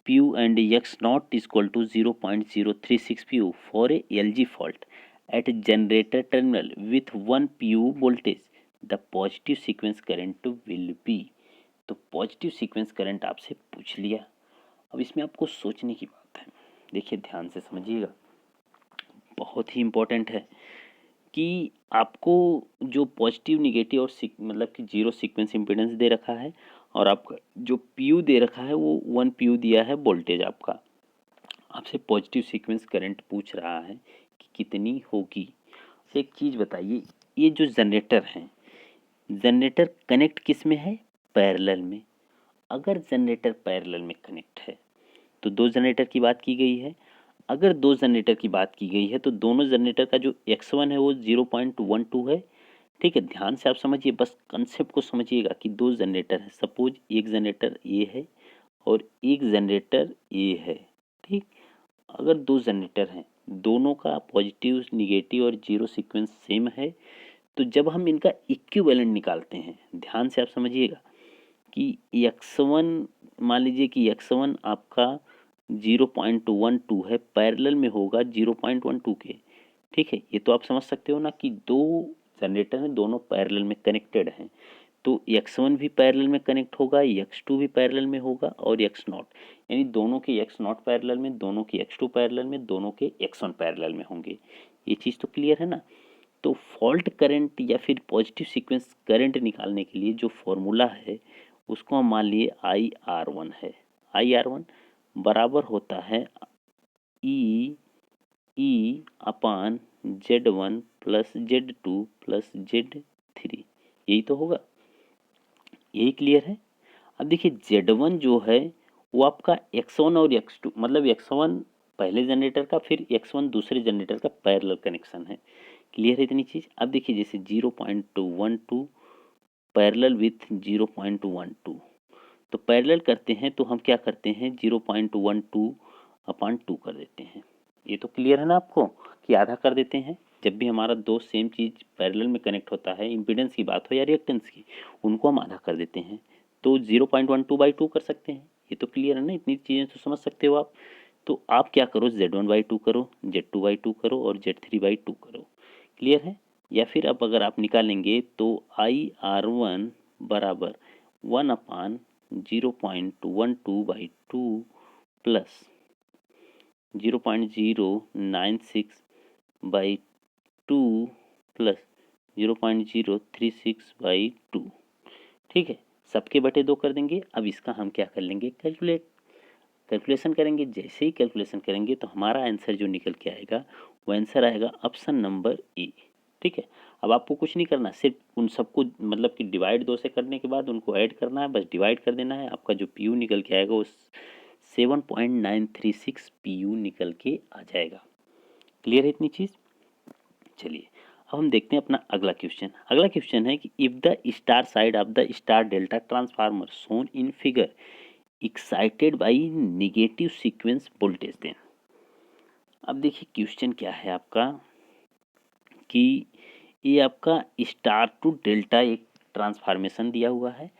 pu and x naught is equal to 0.036 pu for a LG fault at generator terminal with 1 pu voltage, the positive sequence current will be। तो positive sequence current आपसे पूछ लिया। अब इसमें आपको सोचने की बात है, देखिए ध्यान से समझिएगा, बहुत ही इम्पोर्टेंट है कि आपको जो पॉजिटिव, निगेटिव और मतलब कि जीरो सीक्वेंस इम्पीडेंस दे रखा है और आपका जो पीयू दे रखा है वो 1 पीयू दिया है वोल्टेज आपका, आपसे पॉजिटिव सीक्वेंस करंट पूछ रहा है कि कितनी होगी। तो एक चीज़ बताइए, ये जो जनरेटर हैं, जनरेटर कनेक्ट किस में है, पैरेलल में। अगर जनरेटर पैरेलल में कनेक्ट है तो दो जनरेटर की बात की गई है। अगर दो जनरेटर की बात की गई है तो दोनों जनरेटर का जो x1 है वो 0.12 है, ठीक है। ध्यान से आप समझिए, बस कंसेप्ट को समझिएगा कि दो जनरेटर है, सपोज एक जनरेटर ए है और एक जनरेटर ए है, ठीक। अगर दो जनरेटर हैं, दोनों का पॉजिटिव, निगेटिव और जीरो सीक्वेंस सेम है, तो जब हम इनका इक्विवेलेंट निकालते हैं, ध्यान से आप समझिएगा कि x1, मान लीजिए कि x1 आपका 0.12 है, पैरेलल में होगा 0.12 के, ठीक है। ये तो आप समझ सकते हो ना कि दो जनरेटर हैं, दोनों पैरेलल में कनेक्टेड हैं, तो x1 भी पैरेलल में कनेक्ट होगा, x2 भी पैरेलल में होगा और x नॉट, यानी दोनों के x नॉट पैरेलल में, दोनों के x2 पैरेलल में, दोनों के x1 पैरेलल में होंगे। ये चीज़ तो क्लियर है ना। तो फॉल्ट करंट या फिर पॉजिटिव सीक्वेंस करंट निकालने के लिए जो फॉर्मूला है उसको हम मान लिए IR1 है। IR1 बराबर होता है ई अपान Z1 plus Z2 plus Z3, यही तो होगा, यही क्लियर है। अब देखिए Z1 जो है वो आपका x1 और x2, मतलब x1 पहले जनरेटर का, फिर x1 दूसरे जनरेटर का पैरेलल कनेक्शन है। क्लियर है इतनी चीज़। अब देखिए जैसे 0.12 पैरेलल विथ 0.12, तो पैरेलल करते हैं तो हम क्या करते हैं, 0.12 अपान 2 कर देते हैं। ये तो क्लियर है ना आपको कि आधा कर देते हैं। जब भी हमारा दो सेम चीज़ पैरेलल में कनेक्ट होता है, इम्पीडेंस की बात हो या रिएक्टेंस की, उनको हम आधा कर देते हैं, तो 0.12/2 कर सकते हैं। ये तो क्लियर है ना, इतनी चीज़ें तो समझ सकते हो आप। तो आप क्या करो, Z1/2 करो, Z2/2 करो और Z3/2 करो। क्लियर है। या फिर अब अगर आप निकालेंगे तो IR1 बराबर 1/0.12/2 प्लस 0.096/2 प्लस 0.036/2। ठीक है, सबके बटे 2 कर देंगे। अब इसका हम क्या कर लेंगे, कैलकुलेशन करेंगे। जैसे ही कैलकुलेशन करेंगे तो हमारा आंसर जो निकल के आएगा वो आंसर आएगा ऑप्शन नंबर ए। ठीक है, अब आपको कुछ नहीं करना, सिर्फ उन सबको मतलब कि डिवाइड 2 से करने के बाद उनको ऐड करना है, बस डिवाइड कर देना है। आपका जो पीयू निकल के आएगा वो 7.936 पीयू निकल के आ जाएगा। क्लियर है इतनी चीज़? चलिए अब हम देखते हैं अपना अगला क्वेश्चन। अगला क्वेश्चन है कि if the star side of the star delta transformer shown in figure excited by negative sequence voltage then. अब देखिए क्वेश्चन क्या है आपका कि ये आपका स्टार टू डेल्टा एक ट्रांसफॉर्मेशन दिया हुआ है।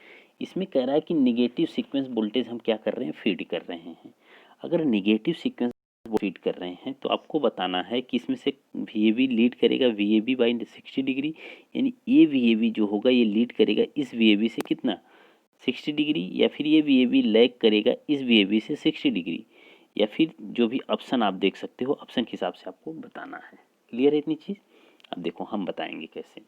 इसमें कह रहा है कि निगेटिव सीक्वेंस वोल्टेज हम क्या कर रहे हैं, फीड कर रहे हैं। अगर निगेटिव सीक्वेंस फीड कर रहे हैं तो आपको बताना है कि इसमें से VAB लीड करेगा VAB बाई 60 डिग्री, यानी ये VAB जो होगा ये लीड करेगा इस VAB से कितना 60 डिग्री, या फिर ये VAB लैग करेगा इस VAB से 60 डिग्री, या फिर जो भी ऑप्शन आप देख सकते हो ऑप्शन के हिसाब से आपको बताना है। क्लियर है इतनी चीज़? अब देखो हम बताएंगे कैसे।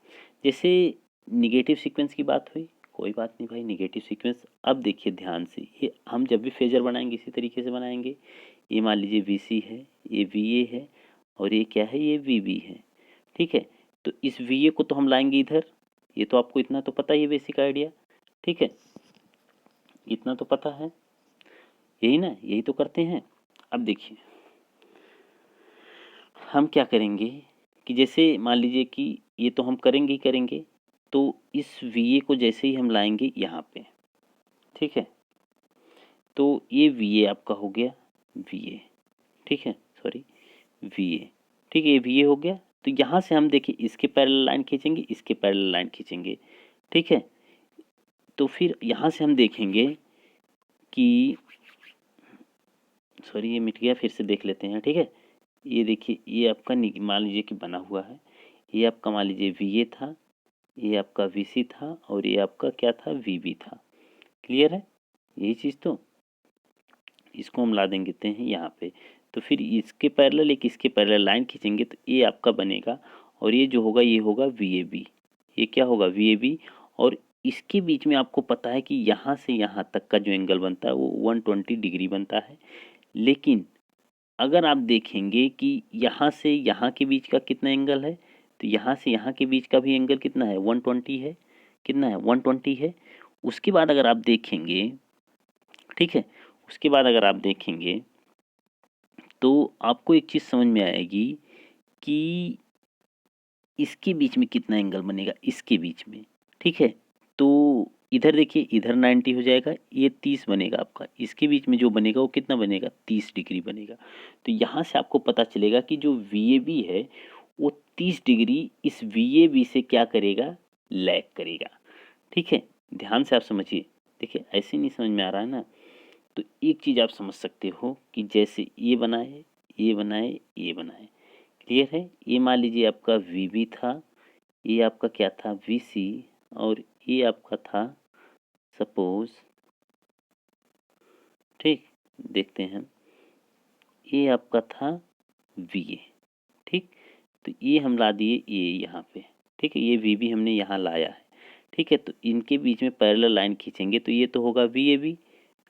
जैसे निगेटिव सीक्वेंस की बात हुई, कोई बात नहीं भाई, निगेटिव सीक्वेंस। अब देखिए ध्यान से, ये हम जब भी फेजर बनाएंगे इसी तरीके से बनाएंगे। ये मान लीजिए VC है, ये VA है, और ये क्या है, ये VB है। ठीक है, तो इस VA को तो हम लाएंगे इधर, ये तो आपको इतना तो पता ही है, बेसिक आइडिया। ठीक है, इतना तो पता है, यही ना, यही तो करते हैं। अब देखिए हम क्या करेंगे कि जैसे मान लीजिए कि ये तो हम करेंगे ही करेंगे, तो इस VA को जैसे ही हम लाएंगे यहाँ पे, ठीक है, तो ये VA आपका हो गया VA, ठीक है, सॉरी VA, ठीक है, ये VA हो गया। तो यहाँ से हम देखिए इसके पैरेलल लाइन खींचेंगे, इसके पैरेलल लाइन खींचेंगे। ठीक है, तो फिर यहाँ से हम देखेंगे कि सॉरी ये मिट गया, फिर से देख लेते हैं। ठीक है, ये देखिए ये आपका मान लीजिए कि बना हुआ है, ये आपका मान लीजिए VA था, ये आपका VC था, और ये आपका क्या था, VB था। क्लियर है यही चीज़? तो इसको हम ला देंगे हैं यहाँ पे, तो फिर इसके पैरेलल एक इसके पैरेलल लाइन खींचेंगे तो ये आपका बनेगा, और ये जो होगा ये होगा VAB। ये क्या होगा, VAB। और इसके बीच में आपको पता है कि यहाँ से यहाँ तक का जो एंगल बनता है वो 120 डिग्री बनता है। लेकिन अगर आप देखेंगे कि यहाँ से यहाँ के बीच का कितना एंगल है, तो यहाँ से यहाँ के बीच का भी एंगल कितना है, 120 है। कितना है, 120 है। उसके बाद अगर आप देखेंगे, ठीक है, उसके बाद अगर आप देखेंगे तो आपको एक चीज़ समझ में आएगी कि इसके बीच में कितना एंगल बनेगा, इसके बीच में। ठीक है, तो इधर देखिए, इधर 90 हो जाएगा, ये 30 बनेगा आपका, इसके बीच में जो बनेगा वो कितना बनेगा, 30 डिग्री बनेगा। तो यहाँ से आपको पता चलेगा कि जो VAB है वो 30 डिग्री इस VAB से क्या करेगा, लैग करेगा। ठीक है, ध्यान से आप समझिए। देखिए ऐसे नहीं समझ में आ रहा है ना, तो एक चीज़ आप समझ सकते हो कि जैसे ये बनाए, ये बनाए, ये बनाए। क्लियर है? ये मान लीजिए आपका VB था, ये आपका क्या था, VC, और ये आपका था सपोज, ठीक, देखते हैं, ये आपका था VA। ठीक, तो ये हम ला दिए ये यहाँ पे। ठीक है, ये VB हमने यहाँ लाया है। ठीक है, तो इनके बीच में पैरेलल लाइन खींचेंगे तो ये तो होगा VAB।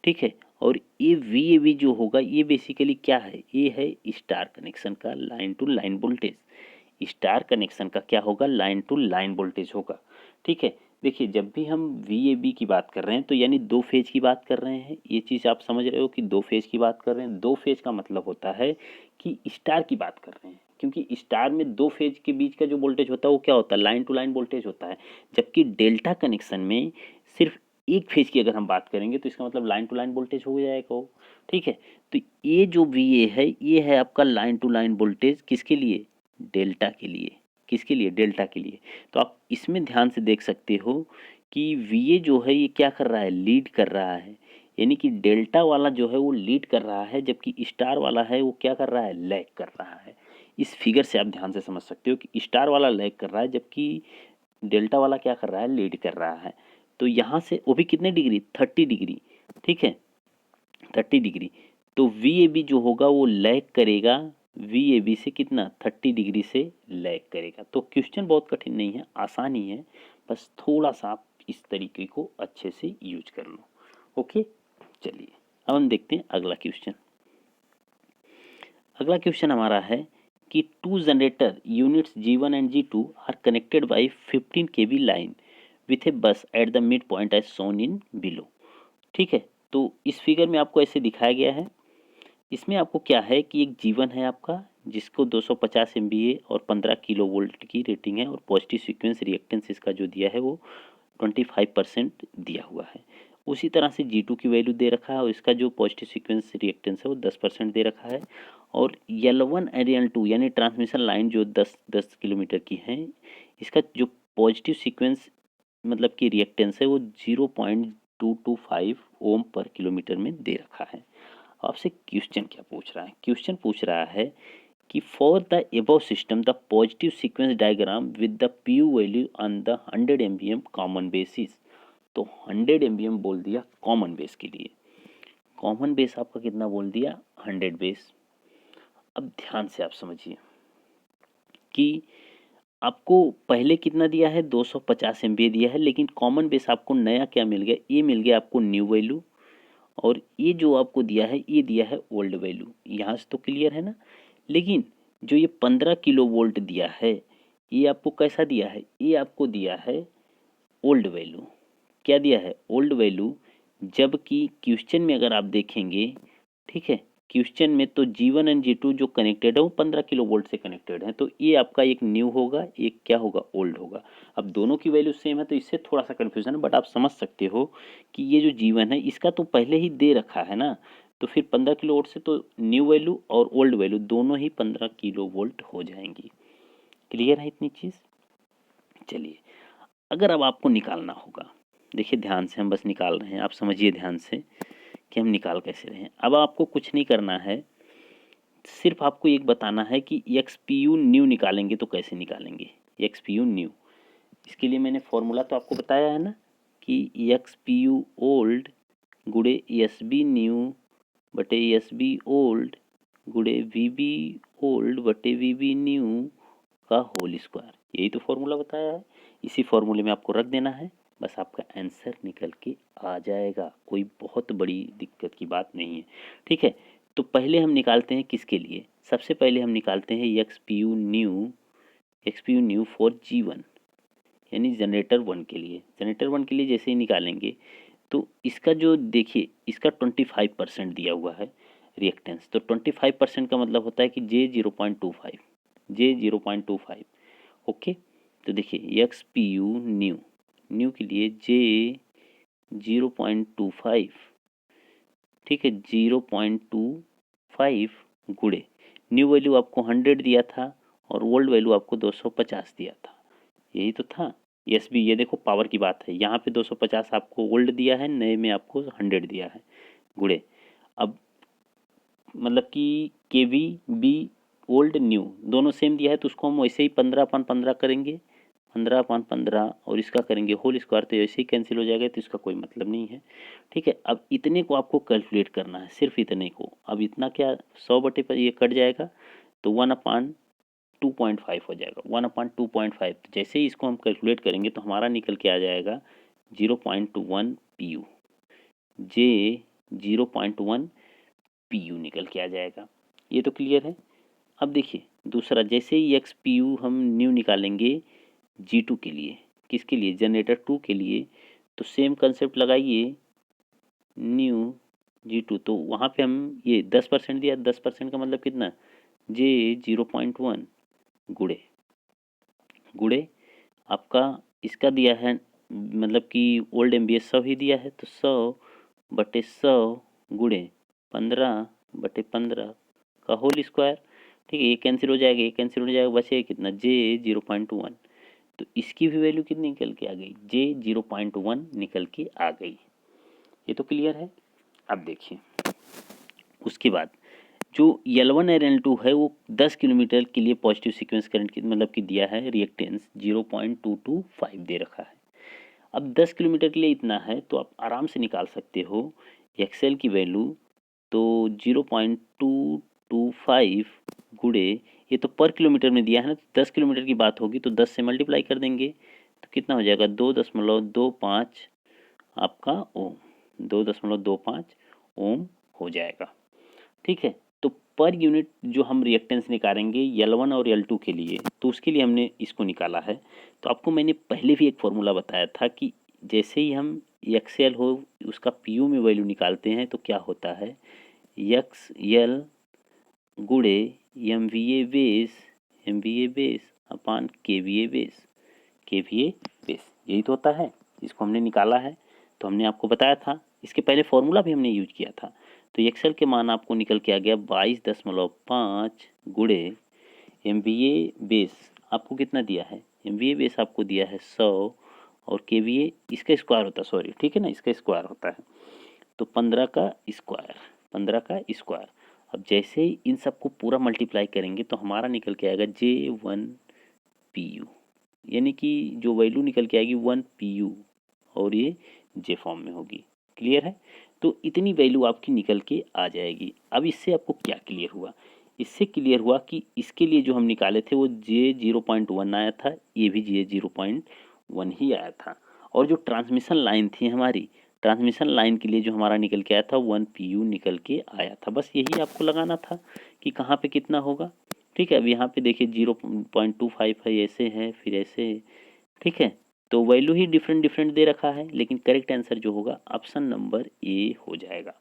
ठीक है, और ये VAB जो होगा ये बेसिकली क्या है, ये है स्टार कनेक्शन का line to line voltage. Star connection का क्या होगा, लाइन टू लाइन वोल्टेज होगा। ठीक है, देखिए जब भी हम VAB की बात कर रहे हैं तो यानी दो फेज की बात कर रहे हैं। ये चीज़ आप समझ रहे हो कि दो फेज की बात कर रहे हैं। दो फेज का मतलब होता है कि स्टार की बात कर रहे हैं, क्योंकि स्टार में दो फेज के बीच का जो वोल्टेज होता है वो क्या होता है, लाइन टू लाइन वोल्टेज होता है। जबकि डेल्टा कनेक्शन में सिर्फ एक फेज की अगर हम बात करेंगे तो इसका मतलब लाइन टू लाइन वोल्टेज हो जाएगा वो। ठीक है, तो ये जो VA है ये है आपका लाइन टू लाइन वोल्टेज, किसके लिए, डेल्टा के लिए। किसके लिए, डेल्टा के लिए। तो आप इसमें ध्यान से देख सकते हो कि VA जो है ये क्या कर रहा है, लीड कर रहा है, यानी कि डेल्टा वाला जो है वो लीड कर रहा है, जबकि स्टार वाला है वो क्या कर रहा है, लैग कर रहा है। इस फिगर से आप ध्यान से समझ सकते हो कि स्टार वाला लैग कर रहा है जबकि डेल्टा वाला क्या कर रहा है, लीड कर रहा है। तो यहाँ से वो भी कितने डिग्री, 30 डिग्री, ठीक है 30 डिग्री। तो वी ए बी जो होगा वो लैग करेगा वी ए बी से कितना, 30 डिग्री से लैग करेगा। तो क्वेश्चन बहुत कठिन नहीं है, आसान ही है, बस थोड़ा सा आप इस तरीके को अच्छे से यूज कर लो। ओके, चलिए अब हम देखते हैं अगला क्वेश्चन। अगला क्वेश्चन हमारा है कि two generator units G1 and G2 are connected by 15 kV line with a bus at the mid point as shown in below. ठीक है, तो इस फिगर में आपको ऐसे दिखाया गया है। इसमें आपको क्या है कि एक G1 है आपका जिसको 250 MVA और 15 किलो वोल्ट की रेटिंग है और पॉजिटिव सीक्वेंस रिएक्टेंस इसका जो दिया है वो 25% दिया हुआ है। उसी तरह से G2 की वैल्यू दे रखा है और इसका जो पॉजिटिव सीक्वेंस रिएक्टेंस है वो 10% दे रखा है। और L1 और L2 यानी ट्रांसमिशन लाइन जो 10 किलोमीटर की है, इसका जो पॉजिटिव सीक्वेंस मतलब कि रिएक्टेंस है वो 0.225 ओम पर किलोमीटर में दे रखा है। आपसे क्वेश्चन क्या पूछ रहा है, क्वेश्चन पूछ रहा है कि for the above system the positive sequence diagram with the PU value on the 100 MVA common basis. तो 100 एमवीएम बोल दिया कॉमन बेस के लिए, कॉमन बेस आपका कितना बोल दिया, 100 बेस। अब ध्यान से आप समझिए कि आपको पहले कितना दिया है, 250 एमवीए दिया है, लेकिन कॉमन बेस आपको नया क्या मिल गया, ये मिल गया आपको न्यू वैल्यू, और ये जो आपको दिया है ये दिया है ओल्ड वैल्यू। यहाँ से तो क्लियर है ना। लेकिन जो ये 15 किलो वोल्ट दिया है ये आपको कैसा दिया है, ये आपको दिया है ओल्ड वैल्यू। क्या दिया है, ओल्ड वैल्यू। जबकि क्वेश्चन में अगर आप देखेंगे, ठीक है, क्वेश्चन में तो G1 एंड G2 जो कनेक्टेड है वो 15 किलो वोल्ट से कनेक्टेड है, तो ये आपका एक न्यू होगा, एक क्या होगा, ओल्ड होगा। अब दोनों की वैल्यू सेम है तो इससे थोड़ा सा कन्फ्यूजन है, बट आप समझ सकते हो कि ये जो G1 है इसका तो पहले ही दे रखा है ना, तो फिर 15 किलो वोल्ट से तो न्यू वैल्यू और ओल्ड वैल्यू दोनों ही 15 किलो वोल्ट हो जाएंगी। क्लियर है इतनी चीज़। चलिए, अगर अब आपको निकालना होगा, देखिए ध्यान से हम बस निकाल रहे हैं, आप समझिए ध्यान से कि हम निकाल कैसे रहे हैं। अब आपको कुछ नहीं करना है, सिर्फ आपको एक बताना है कि XPU न्यू निकालेंगे तो कैसे निकालेंगे, XPU न्यू। इसके लिए मैंने फॉर्मूला तो आपको बताया है ना कि XPU ओल्ड गुड़े SB न्यू बटे SB ओल्ड गुड़े VB ओल्ड बटे VB न्यू का होल स्क्वायर। यही तो फॉर्मूला बताया है, इसी फॉर्मूले में आपको रख देना है, बस आपका आंसर निकल के आ जाएगा। कोई बहुत बड़ी दिक्कत की बात नहीं है, ठीक है। तो पहले हम निकालते हैं किसके लिए, सबसे पहले हम निकालते हैं XPU न्यू फॉर G1 यानी जनरेटर 1 के लिए। जनरेटर 1 के लिए जैसे ही निकालेंगे तो इसका जो देखिए इसका 25% दिया हुआ है रिएक्टेंस, तो 25% का मतलब होता है कि J0.25 ओके। तो देखिए XPU न्यू के लिए J0.25, ठीक है 0.25 गुड़े न्यू वैल्यू आपको 100 दिया था और ओल्ड वैल्यू आपको 250 दिया था, यही तो था। यस भी, ये देखो पावर की बात है, यहाँ पे 250 आपको ओल्ड दिया है, नए में आपको 100 दिया है गुड़े। अब मतलब कि KV ओल्ड न्यू दोनों सेम दिया है तो उसको हम वैसे ही 15/15 करेंगे, 15/15 और इसका करेंगे होल स्क्वायर, तो ऐसे ही कैंसिल हो जाएगा, तो इसका कोई मतलब नहीं है, ठीक है। अब इतने को आपको कैलकुलेट करना है, सिर्फ इतने को। अब इतना क्या 100 बटे पर ये कट जाएगा तो 1/2.5 हो जाएगा, 1/2.5। तो जैसे ही इसको हम कैलकुलेट करेंगे तो हमारा निकल के आ जाएगा 0.1 PU, J 0.1 PU निकल के आ जाएगा। ये तो क्लियर है। अब देखिए दूसरा, जैसे ही XPU हम न्यू निकालेंगे G2 के लिए, किसके लिए, जनरेटर 2 के लिए, तो सेम कंसेप्ट लगाइए न्यू G2, तो वहाँ पे हम ये 10% दिया, 10% का मतलब कितना, J 0.1 गुड़े आपका इसका दिया है मतलब कि ओल्ड MBA 100 ही दिया है, तो 100/100 गुड़े 15/15 का होल स्क्वायर, ठीक है। ये कैंसिल हो जाएगा, ये कैंसिल हो जाएगा, बचेगा कितना, J 0.1। तो इसकी भी वैल्यू कितनी निकल के आ गई, J 0.1 निकल के आ गई। ये तो क्लियर है। अब देखिए उसके बाद जो L1 और L2 है वो 10 किलोमीटर के लिए पॉजिटिव सीक्वेंस करंट की मतलब कि दिया है रिएक्टेंस 0.225 दे रखा है। अब 10 किलोमीटर के लिए इतना है तो आप आराम से निकाल सकते हो एक्सएल की वैल्यू। तो 0.225 गुणे, ये तो पर किलोमीटर में दिया है ना, तो 10 किलोमीटर की बात होगी तो 10 से मल्टीप्लाई कर देंगे तो कितना हो जाएगा 2.25 आपका ओम, 2.25 ओम हो जाएगा। ठीक है, तो पर यूनिट जो हम रिएक्टेंस निकालेंगे L1 और L2 के लिए, तो उसके लिए हमने इसको निकाला है। तो आपको मैंने पहले भी एक फॉर्मूला बताया था कि जैसे ही हम एक्सएल हो उसका पीयू में वैल्यू निकालते हैं तो क्या होता है, एक्स एल गुणे M V A base upon K V A base, यही तो होता है। इसको हमने निकाला है तो हमने आपको बताया था, इसके पहले फॉर्मूला भी हमने यूज किया था। तो एक्सएल के मान आपको निकल के आ गया 22.5 गुणे एम वी ए बेस आपको कितना दिया है, एम वी ए बेस आपको दिया है 100 और के वी ए इसका स्क्वायर होता है, सॉरी ठीक है ना, इसका स्क्वायर होता है तो 15 का स्क्वायर। अब जैसे ही इन सबको पूरा मल्टीप्लाई करेंगे तो हमारा निकल के आएगा J1 PU, यानी कि जो वैल्यू निकल के आएगी 1 PU और ये J फॉर्म में होगी। क्लियर है, तो इतनी वैल्यू आपकी निकल के आ जाएगी। अब इससे आपको क्या क्लियर हुआ, इससे क्लियर हुआ कि इसके लिए जो हम निकाले थे वो J0.1 आया था, ये भी J0.1 ही आया था। और जो ट्रांसमिशन लाइन थी हमारी, ट्रांसमिशन लाइन के लिए जो हमारा निकल के आया था 1 PU निकल के आया था। बस यही आपको लगाना था कि कहाँ पे कितना होगा। ठीक है, अब यहाँ पे देखिए 0.25 है, ऐसे है फिर ऐसे है। ठीक है, तो वैल्यू ही डिफरेंट दे रखा है, लेकिन करेक्ट आंसर जो होगा ऑप्शन नंबर ए हो जाएगा।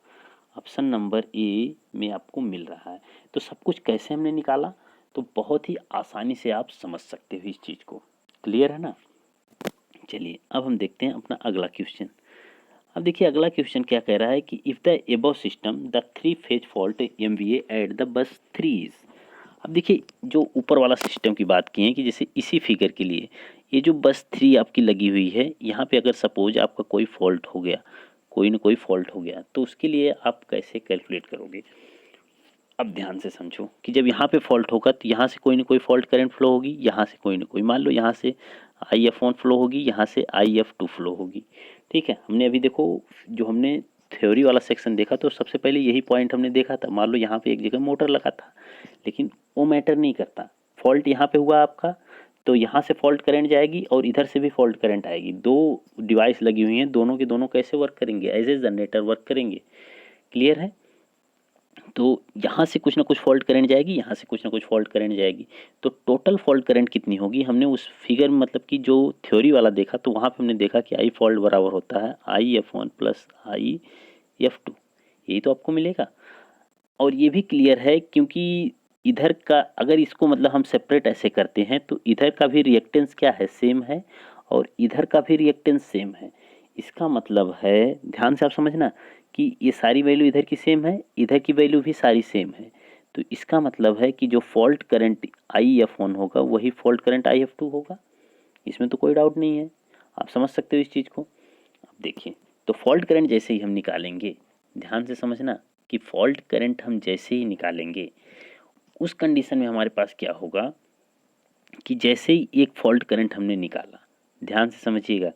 ऑप्शन नंबर ए में आपको मिल रहा है। तो सब कुछ कैसे हमने निकाला, तो बहुत ही आसानी से आप समझ सकते हो इस चीज़ को। क्लियर है ना। चलिए अब हम देखते हैं अपना अगला क्वेश्चन। अब देखिए अगला क्वेश्चन क्या कह रहा है कि if the above system the 3 phase fault MVA at the bus 3 is. अब देखिए जो ऊपर वाला सिस्टम की बात की है कि जैसे इसी फिगर के लिए ये जो बस 3 आपकी लगी हुई है, यहाँ पे अगर सपोज आपका कोई फॉल्ट हो गया, कोई ना कोई फॉल्ट हो गया, तो उसके लिए आप कैसे कैलकुलेट करोगे। अब ध्यान से समझो कि जब यहाँ पे फॉल्ट होगा तो यहाँ से कोई ना कोई फॉल्ट करंट फ्लो होगी, यहाँ से कोई ना कोई, मान लो यहाँ से IF1 फ्लो होगी, यहाँ से IF2 फ्लो होगी। ठीक है, हमने अभी देखो जो हमने थ्योरी वाला सेक्शन देखा तो सबसे पहले यही पॉइंट हमने देखा था। मान लो यहाँ पे एक जगह मोटर लगा था, लेकिन वो मैटर नहीं करता। फॉल्ट यहाँ पे हुआ आपका, तो यहाँ से फॉल्ट करंट जाएगी और इधर से भी फॉल्ट करंट आएगी। दो डिवाइस लगी हुई हैं, दोनों के दोनों कैसे वर्क करेंगे, एज ए जनरेटर वर्क करेंगे। क्लियर है, तो यहाँ से कुछ ना कुछ फॉल्ट करंट जाएगी, यहाँ से कुछ ना कुछ फॉल्ट करंट जाएगी, तो टोटल फॉल्ट करंट कितनी होगी। हमने उस फिगर मतलब कि जो थ्योरी वाला देखा तो वहाँ पे हमने देखा कि आई फॉल्ट बराबर होता है IF1 प्लस IF2, यही तो आपको मिलेगा। और ये भी क्लियर है क्योंकि इधर का अगर इसको मतलब हम सेपरेट ऐसे करते हैं तो इधर का भी रिएक्टेंस क्या है, सेम है, और इधर का भी रिएक्टेंस सेम है। इसका मतलब है, ध्यान से आप समझना कि ये सारी वैल्यू इधर की सेम है, इधर की वैल्यू भी सारी सेम है। तो इसका मतलब है कि जो फॉल्ट करंट IF1 होगा वही फॉल्ट करंट IF2 होगा, इसमें तो कोई डाउट नहीं है। आप समझ सकते हो इस चीज़ को। अब देखिए, तो फॉल्ट करंट जैसे ही हम निकालेंगे, ध्यान से समझना कि फॉल्ट करंट हम जैसे ही निकालेंगे उस कंडीशन में हमारे पास क्या होगा कि जैसे ही एक फॉल्ट करंट हमने निकाला, ध्यान से समझिएगा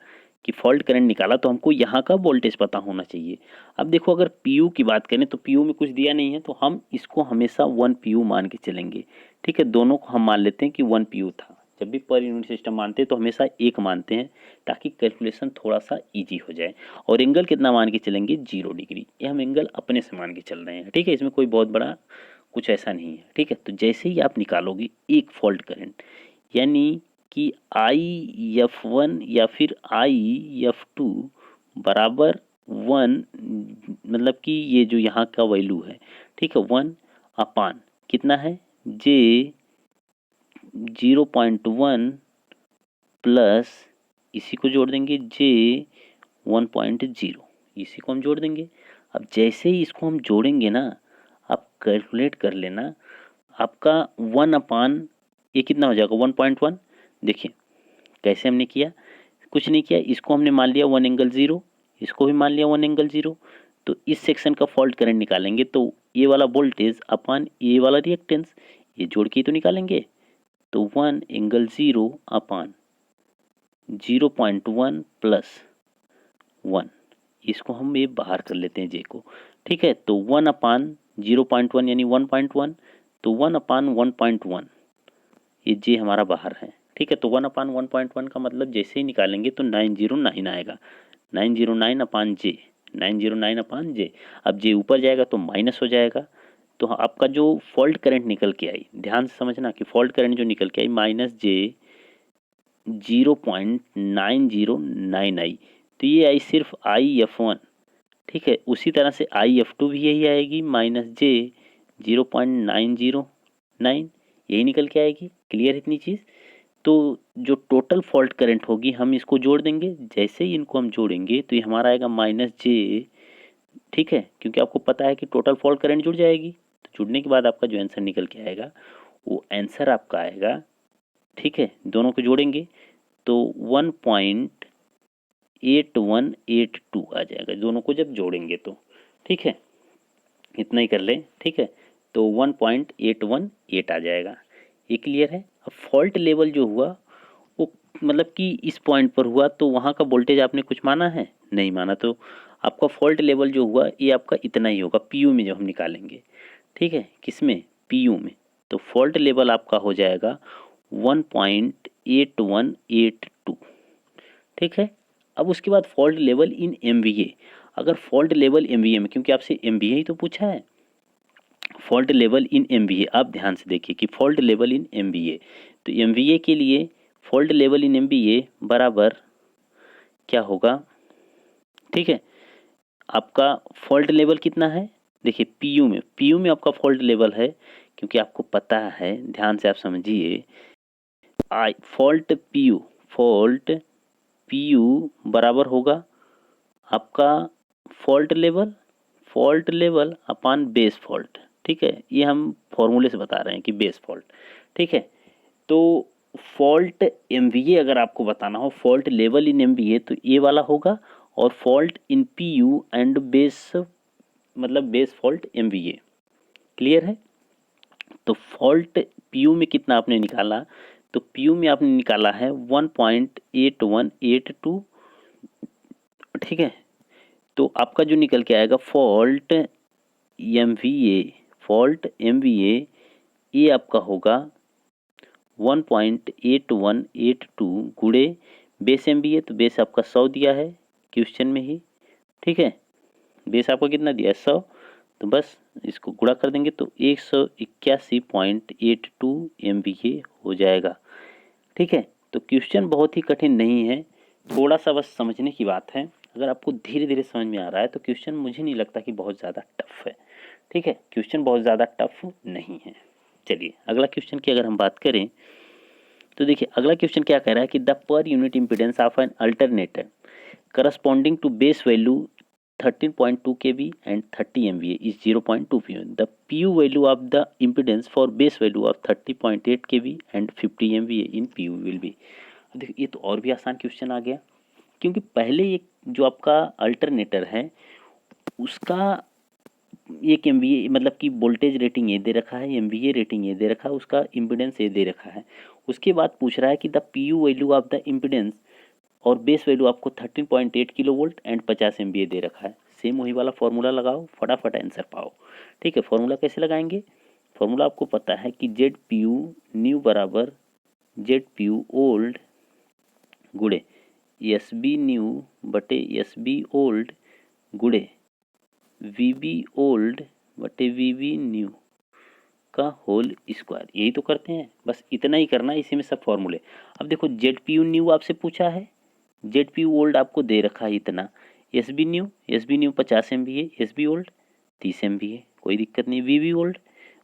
कि फॉल्ट करंट निकाला तो हमको यहाँ का वोल्टेज पता होना चाहिए। अब देखो अगर PU की बात करें तो PU में कुछ दिया नहीं है, तो हम इसको हमेशा 1 PU मान के चलेंगे। ठीक है, दोनों को हम मान लेते हैं कि 1 PU था। जब भी पर यूनिट सिस्टम मानते हैं तो हमेशा एक मानते हैं ताकि कैलकुलेशन थोड़ा सा ईजी हो जाए। और एंगल कितना मान के चलेंगे, 0 डिग्री, ये हम एंगल अपने से मान के चल रहे हैं। ठीक है, इसमें कोई बहुत बड़ा कुछ ऐसा नहीं है। ठीक है, तो जैसे ही आप निकालोगे एक फॉल्ट करंट, यानी कि IF1 या फिर IF2 बराबर 1, मतलब कि ये जो यहाँ का वैल्यू है, ठीक है, 1 अपान कितना है, J 0.1 प्लस इसी को जोड़ देंगे J 1.0, इसी को हम जोड़ देंगे। अब जैसे ही इसको हम जोड़ेंगे ना, आप कैलकुलेट कर लेना, आपका 1 अपान ये कितना हो जाएगा, 1.1। देखिए कैसे हमने किया, कुछ नहीं किया, इसको हमने मान लिया 1 एंगल 0, इसको भी मान लिया 1 एंगल 0। तो इस सेक्शन का फॉल्ट करंट निकालेंगे तो ए वाला वोल्टेज अपान ए वाला रिएक्टेंस, ये जोड़ के तो निकालेंगे। तो 1 एंगल 0 अपान 0.1 प्लस 1, इसको हम ये बाहर कर लेते हैं जे को, ठीक है। तो 1 अपान 0.1 यानी 1.1, तो 1 अपान 1.1, ये जे हमारा बाहर है, ठीक है। तो 1 अपान 1.1 का मतलब जैसे ही निकालेंगे तो 909 आएगा, 909 अपान जे, 909 अपान जे। अब जे ऊपर जाएगा तो माइनस हो जाएगा। तो आपका जो फॉल्ट करंट निकल के आई, ध्यान से समझना कि फॉल्ट करंट जो निकल के आई माइनस जे 0.909 आई, तो ये आई सिर्फ IF1, ठीक है। उसी तरह से IF2 भी यही आएगी, माइनस जे 0.909, यही निकल के आएगी। क्लियर इतनी चीज़। तो जो टोटल फॉल्ट करंट होगी हम इसको जोड़ देंगे, जैसे ही इनको हम जोड़ेंगे तो ये हमारा आएगा माइनस जे, ठीक है, क्योंकि आपको पता है कि टोटल फॉल्ट करंट जुड़ जाएगी। तो जुड़ने के बाद आपका जो आंसर निकल के आएगा वो आंसर आपका आएगा, ठीक है। दोनों को जोड़ेंगे तो 1.8182 आ जाएगा, दोनों को जब जोड़ेंगे तो, ठीक है। इतना ही कर ले, ठीक है। तो 1.818 आ जाएगा। ये क्लियर है। अब फॉल्ट लेवल जो हुआ वो मतलब कि इस पॉइंट पर हुआ, तो वहाँ का वोल्टेज आपने कुछ माना है, नहीं माना, तो आपका फॉल्ट लेवल जो हुआ ये आपका इतना ही होगा पीयू में जब हम निकालेंगे, ठीक है। किस में? पीयू में। तो फॉल्ट लेवल आपका हो जाएगा 1.8182, ठीक है। अब उसके बाद फॉल्ट लेवल इन MVA, अगर फॉल्ट लेवल MVA में, क्योंकि आपसे MVA ही तो पूछा है, फॉल्ट लेवल इन MVA, आप ध्यान से देखिए कि फॉल्ट लेवल इन MVA, तो MVA के लिए फॉल्ट लेवल इन MVA बराबर क्या होगा, ठीक है। आपका फॉल्ट लेवल कितना है, देखिए पीयू में आपका फॉल्ट लेवल है, क्योंकि आपको पता है, ध्यान से आप समझिए, फॉल्ट पीयू बराबर होगा आपका फॉल्ट लेवल अपान बेस फॉल्ट, ठीक है। ये हम फॉर्मूले से बता रहे हैं कि बेस फॉल्ट, ठीक है। तो फॉल्ट MVA अगर आपको बताना हो, फॉल्ट लेवल इन MVA, तो ये वाला होगा, और fault in PU and base मतलब बेस फॉल्ट MVA। क्लियर है। तो फॉल्ट PU में कितना आपने निकाला, तो PU में आपने निकाला है 1.8182, ठीक है। तो आपका जो निकल के आएगा फॉल्ट MVA ये आपका होगा 1.8182 गुणे बेस MVA, तो बेस आपका 100 दिया है क्वेश्चन में ही, ठीक है। बेस आपका कितना दिया है, 100, तो बस इसको गुणा कर देंगे तो 181.82 MVA हो जाएगा, ठीक है। तो क्वेश्चन बहुत ही कठिन नहीं है, थोड़ा सा बस समझने की बात है। अगर आपको धीरे धीरे समझ में आ रहा है तो क्वेश्चन मुझे नहीं लगता कि बहुत ज़्यादा टफ है, ठीक है। क्वेश्चन बहुत ज़्यादा टफ नहीं है। चलिए अगला क्वेश्चन की अगर हम बात करें तो देखिए अगला क्वेश्चन क्या कह रहा है कि the per unit impedance of an alternator corresponding to base value 13.2 kV and 30 MVA is 0.2 pu. The PU value of the impedance for base value of 30.8 kV and 50 MVA in PU will be. देखिए ये तो और भी आसान question आ गया, क्योंकि पहले ये जो आपका अल्टरनेटर है उसका 1 MVA मतलब कि वोल्टेज रेटिंग ये दे रखा है, MVA रेटिंग ये दे रखा है, उसका इम्पिडेंस ये दे रखा है। उसके बाद पूछ रहा है कि the PU value of the impedance और बेस वैल्यू आपको 13.8 किलो वोल्ट एंड 50 MVA दे रखा है। सेम वही वाला फॉर्मूला लगाओ, फटाफट आंसर पाओ, ठीक है। फॉर्मूला कैसे लगाएंगे, फॉर्मूला आपको पता है कि ZPU न्यू बराबर ZPU ओल्ड गुड़े SB न्यू बटे SB ओल्ड गुड़े VB ओल्ड बटे VB न्यू का होल स्क्वायर, यही तो करते हैं, बस इतना ही करना है, इसी में सब फॉर्मूले। अब देखो ZPU न्यू आपसे पूछा है, ZPU ओल्ड आपको दे रखा है इतना, SB new 50 MVA, SB old 30 MVA, कोई दिक्कत नहीं। VB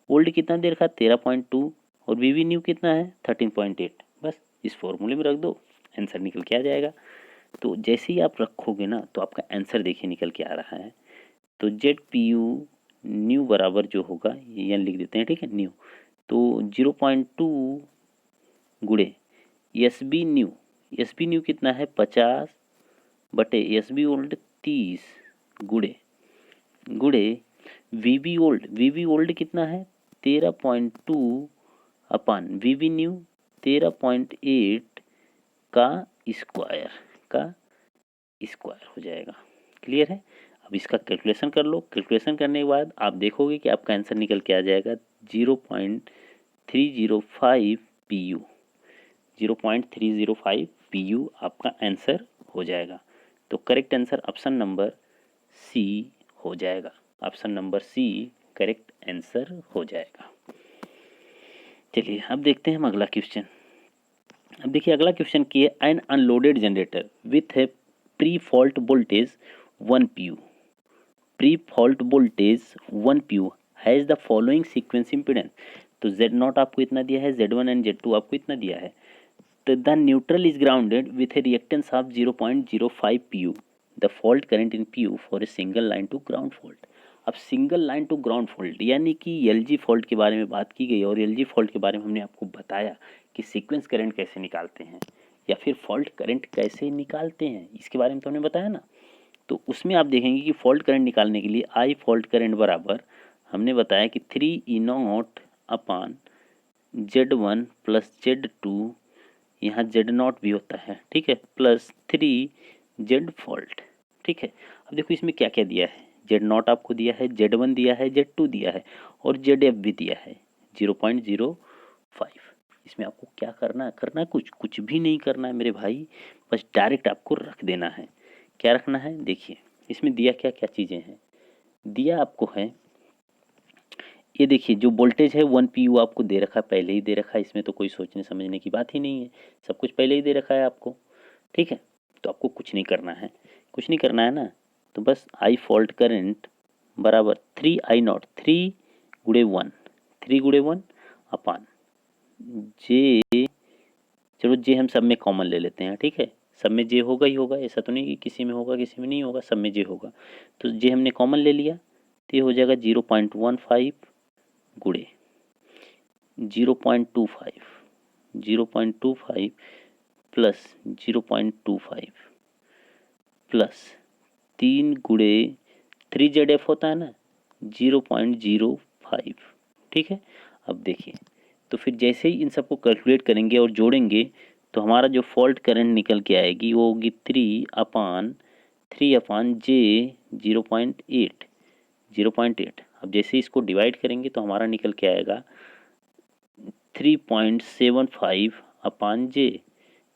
ओल्ड कितना दे रखा है 13.2, और VB न्यू कितना है 13.8, बस इस फॉर्मूले में रख दो, आंसर निकल के आ जाएगा। तो जैसे ही आप रखोगे ना तो आपका आंसर देखिए निकल के आ रहा है। तो ZPU न्यू बराबर जो होगा ये यहाँ लिख देते हैं, ठीक है, न्यू, तो 0.2 गुड़े SB न्यू कितना है 50 बटे SB ओल्ड 30 गुड़े वी वी ओल्ड कितना है 13.2 अपान वी वी न्यू 13.8 का स्क्वायर हो जाएगा। क्लियर है। अब इसका कैलकुलेशन कर लो। कैलकुलेशन करने के बाद आप देखोगे कि आपका आंसर निकल के आ जाएगा 0.305 PU। 0.305 PU आपका आंसर हो जाएगा। तो correct answer option number C हो जाएगा। Option number C correct answer हो जाएगा। चलिए अब देखते हैं हम अगला क्वेश्चन। अब देखिए अगला क्वेश्चन की है an unloaded generator with a pre fault voltage 1 PU। Pre fault voltage 1 PU has the following sequence impedance. तो Z0 आपको इतना दिया है, Z1 एंड Z2 आपको इतना दिया है। तो the neutral is grounded with a reactance of 0.05 PU। The fault current in PU for a single line to ground fault. अब single line to ground fault यानी कि LG फॉल्ट के बारे में बात की गई और LG फॉल्ट के बारे में हमने आपको बताया कि सीक्वेंस करंट कैसे निकालते हैं या फिर फॉल्ट करंट कैसे निकालते हैं, इसके बारे में तो हमने बताया ना। तो उसमें आप देखेंगे कि फॉल्ट करंट निकालने के लिए आई फॉल्ट करंट बराबर हमने बताया कि 3E0 अपान Z1 प्लस Z2, यहाँ Z0 भी होता है, ठीक है, प्लस 3Z फॉल्ट। ठीक है। अब देखो इसमें क्या क्या दिया है। Z0 आपको दिया है, Z1 दिया है, Z2 दिया है और ZF भी दिया है 0.05। इसमें आपको क्या करना है कुछ भी नहीं करना है मेरे भाई, बस डायरेक्ट आपको रख देना है। क्या रखना है देखिए इसमें दिया क्या क्या चीज़ें हैं। दिया आपको है ये देखिए जो वोल्टेज है 1 PU आपको दे रखा है, पहले ही दे रखा है, इसमें तो कोई सोचने समझने की बात ही नहीं है, सब कुछ पहले ही दे रखा है आपको। ठीक है। तो आपको कुछ नहीं करना है, कुछ नहीं करना है ना। तो बस आई फॉल्ट करंट बराबर 3I0 3 गुणे 1 3 गुणे 1 अपान जे, चलो जे हम सब में कॉमन ले लेते हैं। ठीक है। सब में जे होगा ही होगा, ऐसा तो नहीं कि किसी में होगा किसी में नहीं होगा, सब में जे होगा। तो जे हमने कॉमन ले लिया तो ये हो जाएगा 0.15 गुणे 0.25 प्लस 0.25 प्लस 3 गुणे 3ZF होता है ना 0.05। ठीक है। अब देखिए तो फिर जैसे ही इन सबको कैलकुलेट करेंगे और जोड़ेंगे तो हमारा जो फॉल्ट करंट निकल के आएगी वो होगी 3 अपान जे 0.8। अब जैसे इसको डिवाइड करेंगे तो हमारा निकल के आएगा 3.75 अपान जे।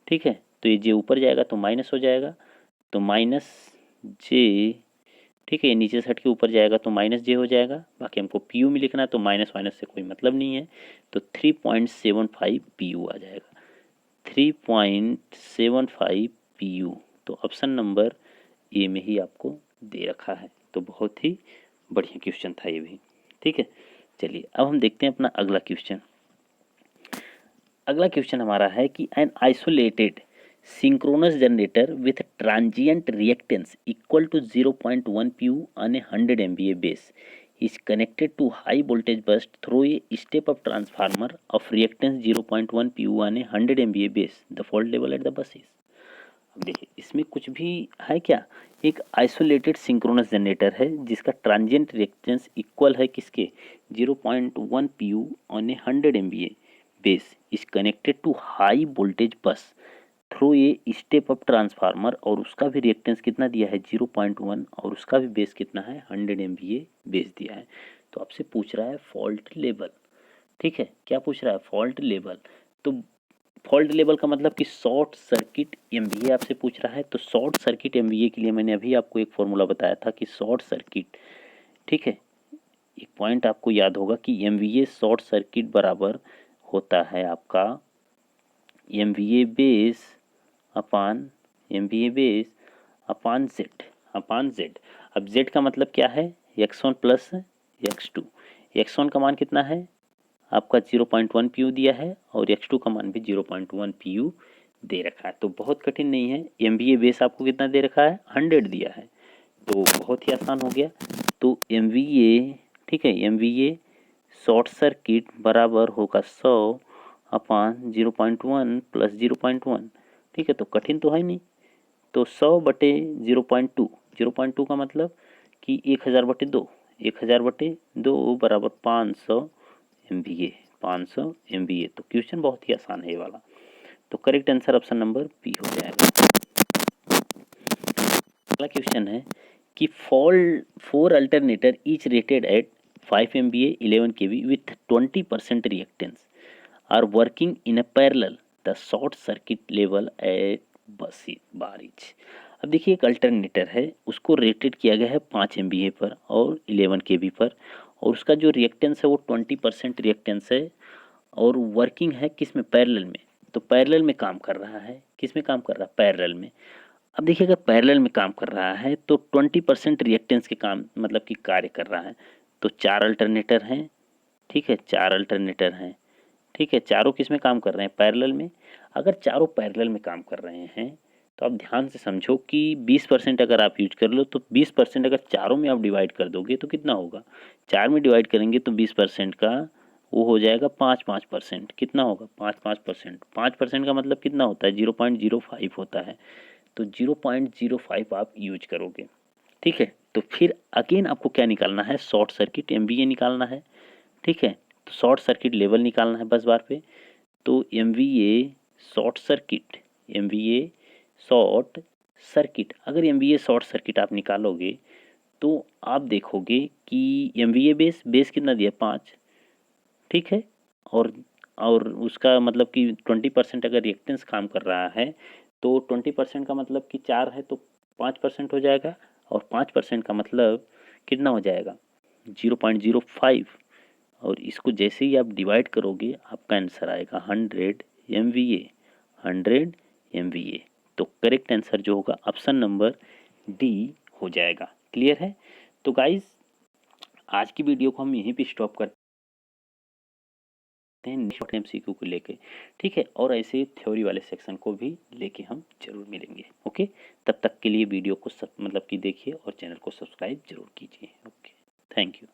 ठीक है। तो ये जे ऊपर जाएगा तो माइनस हो जाएगा, तो माइनस जे। ठीक है। ये नीचे से हट के ऊपर जाएगा तो माइनस जे हो जाएगा। बाकी हमको PU में लिखना है तो माइनस माइनस से कोई मतलब नहीं है, तो 3.75 PU आ जाएगा। 3.75 PU। तो ऑप्शन नंबर ए में ही आपको दे रखा है। तो बहुत ही बढ़िया क्वेश्चन था ये भी। ठीक है। चलिए अब हम देखते हैं अपना अगला क्वेश्चन। अगला क्वेश्चन हमारा है कि an isolated synchronous generator with transient reactance equal to 0.1 PU on a 100 MVA base is connected to high voltage bus through a step up transformer of reactance 0.1 PU on a 100 MVA base. The fault level at the bus is। अब देखिए इसमें कुछ भी है क्या, एक isolated synchronous generator है जिसका ट्रांजिएंट रिएक्टेंस इक्वल है किसके 0.1 PU on a 100 MVA base is connected to high voltage bus through a step up transformer, और उसका भी रिएक्टेंस कितना दिया है 0.1 और उसका भी बेस कितना है 100 MVA बेस दिया है। तो आपसे पूछ रहा है फॉल्ट लेवल। ठीक है। क्या पूछ रहा है फॉल्ट लेवल। तो फॉल्ट लेवल का मतलब कि शॉर्ट सर्किट MVA आपसे पूछ रहा है। तो शॉर्ट सर्किट MVA के लिए मैंने अभी आपको एक फॉर्मूला बताया था कि शॉर्ट सर्किट, ठीक है, एक पॉइंट आपको याद होगा कि MVA शॉर्ट सर्किट बराबर होता है आपका MVA बेस अपान Z। अब Z का मतलब क्या है X1 प्लस X2। X1 का मान कितना है आपका 0.1 PU दिया है और X2 का मान भी 0.1 PU दे रखा है। तो बहुत कठिन नहीं है। MVA बेस आपको कितना दे रखा है 100 दिया है, तो बहुत ही आसान हो गया। तो MVA, ठीक है, MVA शॉर्ट सर्किट बराबर होगा 100 अपान 0.1 प्लस 0.1। ठीक है। तो कठिन तो है नहीं। तो 100 बटे 0.2 का मतलब कि 1000 बटे 2 1000/2 बराबर 500 MVA, 500 MVA। तो क्वेश्चन बहुत ही आसान है ये वाला। तो correct answer option number B हो जाएगा। अगला क्वेश्चन है कि four alternator each rated at 5 MVA 11 kV with 20% reactance are working in a parallel, the short circuit level at bar each. अब देखिए एक अल्टरनेटर है, उसको रेटेड किया गया है 5 MVA पर और 11 kV पर, और उसका जो रिएक्टेंस है वो 20% रिएक्टेंस है, और वर्किंग है किस में, पैरेलल में। तो पैरेलल में काम कर रहा है, किस में काम कर रहा है, पैरेलल में। अब देखिए अगर पैरेलल में काम कर रहा है तो 20% रिएक्टेंस के काम मतलब कि कार्य कर रहा है। तो 4 अल्टरनेटर हैं, ठीक है, 4 अल्टरनेटर हैं, ठीक है, चारों किस में काम कर रहे हैं, पैरेलल में। अगर चारों पैरेलल में काम कर रहे हैं तो आप ध्यान से समझो कि 20% अगर आप यूज कर लो तो 20% अगर चारों में आप डिवाइड कर दोगे तो कितना होगा, 4 में डिवाइड करेंगे तो 20% का वो हो जाएगा 5-5%। कितना होगा, 5-5%। 5% का मतलब कितना होता है, 0.05 होता है। तो 0.05 आप यूज करोगे, ठीक है। तो फिर अगेन आपको क्या निकालना है, शॉर्ट सर्किट MVA निकालना है, ठीक है। तो शॉर्ट सर्किट लेवल निकालना है बस बार पे। तो MVA short circuit, MVA short circuit, अगर MVA शॉर्ट सर्किट आप निकालोगे तो आप देखोगे कि MVA बेस कितना दिया, 5, ठीक है। और उसका मतलब कि 20% अगर रिएक्टेंस काम कर रहा है तो 20% का मतलब कि 4 है तो 5% हो जाएगा, और 5% का मतलब कितना हो जाएगा, 0.05। और इसको जैसे ही आप डिवाइड करोगे आपका आंसर आएगा 100 MVA, 100 MVA। तो करेक्ट आंसर जो होगा ऑप्शन नंबर डी हो जाएगा। क्लियर है। तो गाइज आज की वीडियो को हम यहीं पे स्टॉप करते हैं नेक्स्ट MCQ को लेके, ठीक है। और ऐसे थ्योरी वाले सेक्शन को भी लेके हम जरूर मिलेंगे। ओके, तब तक के लिए वीडियो को मतलब कि देखिए और चैनल को सब्सक्राइब जरूर कीजिए। Okay, thank you.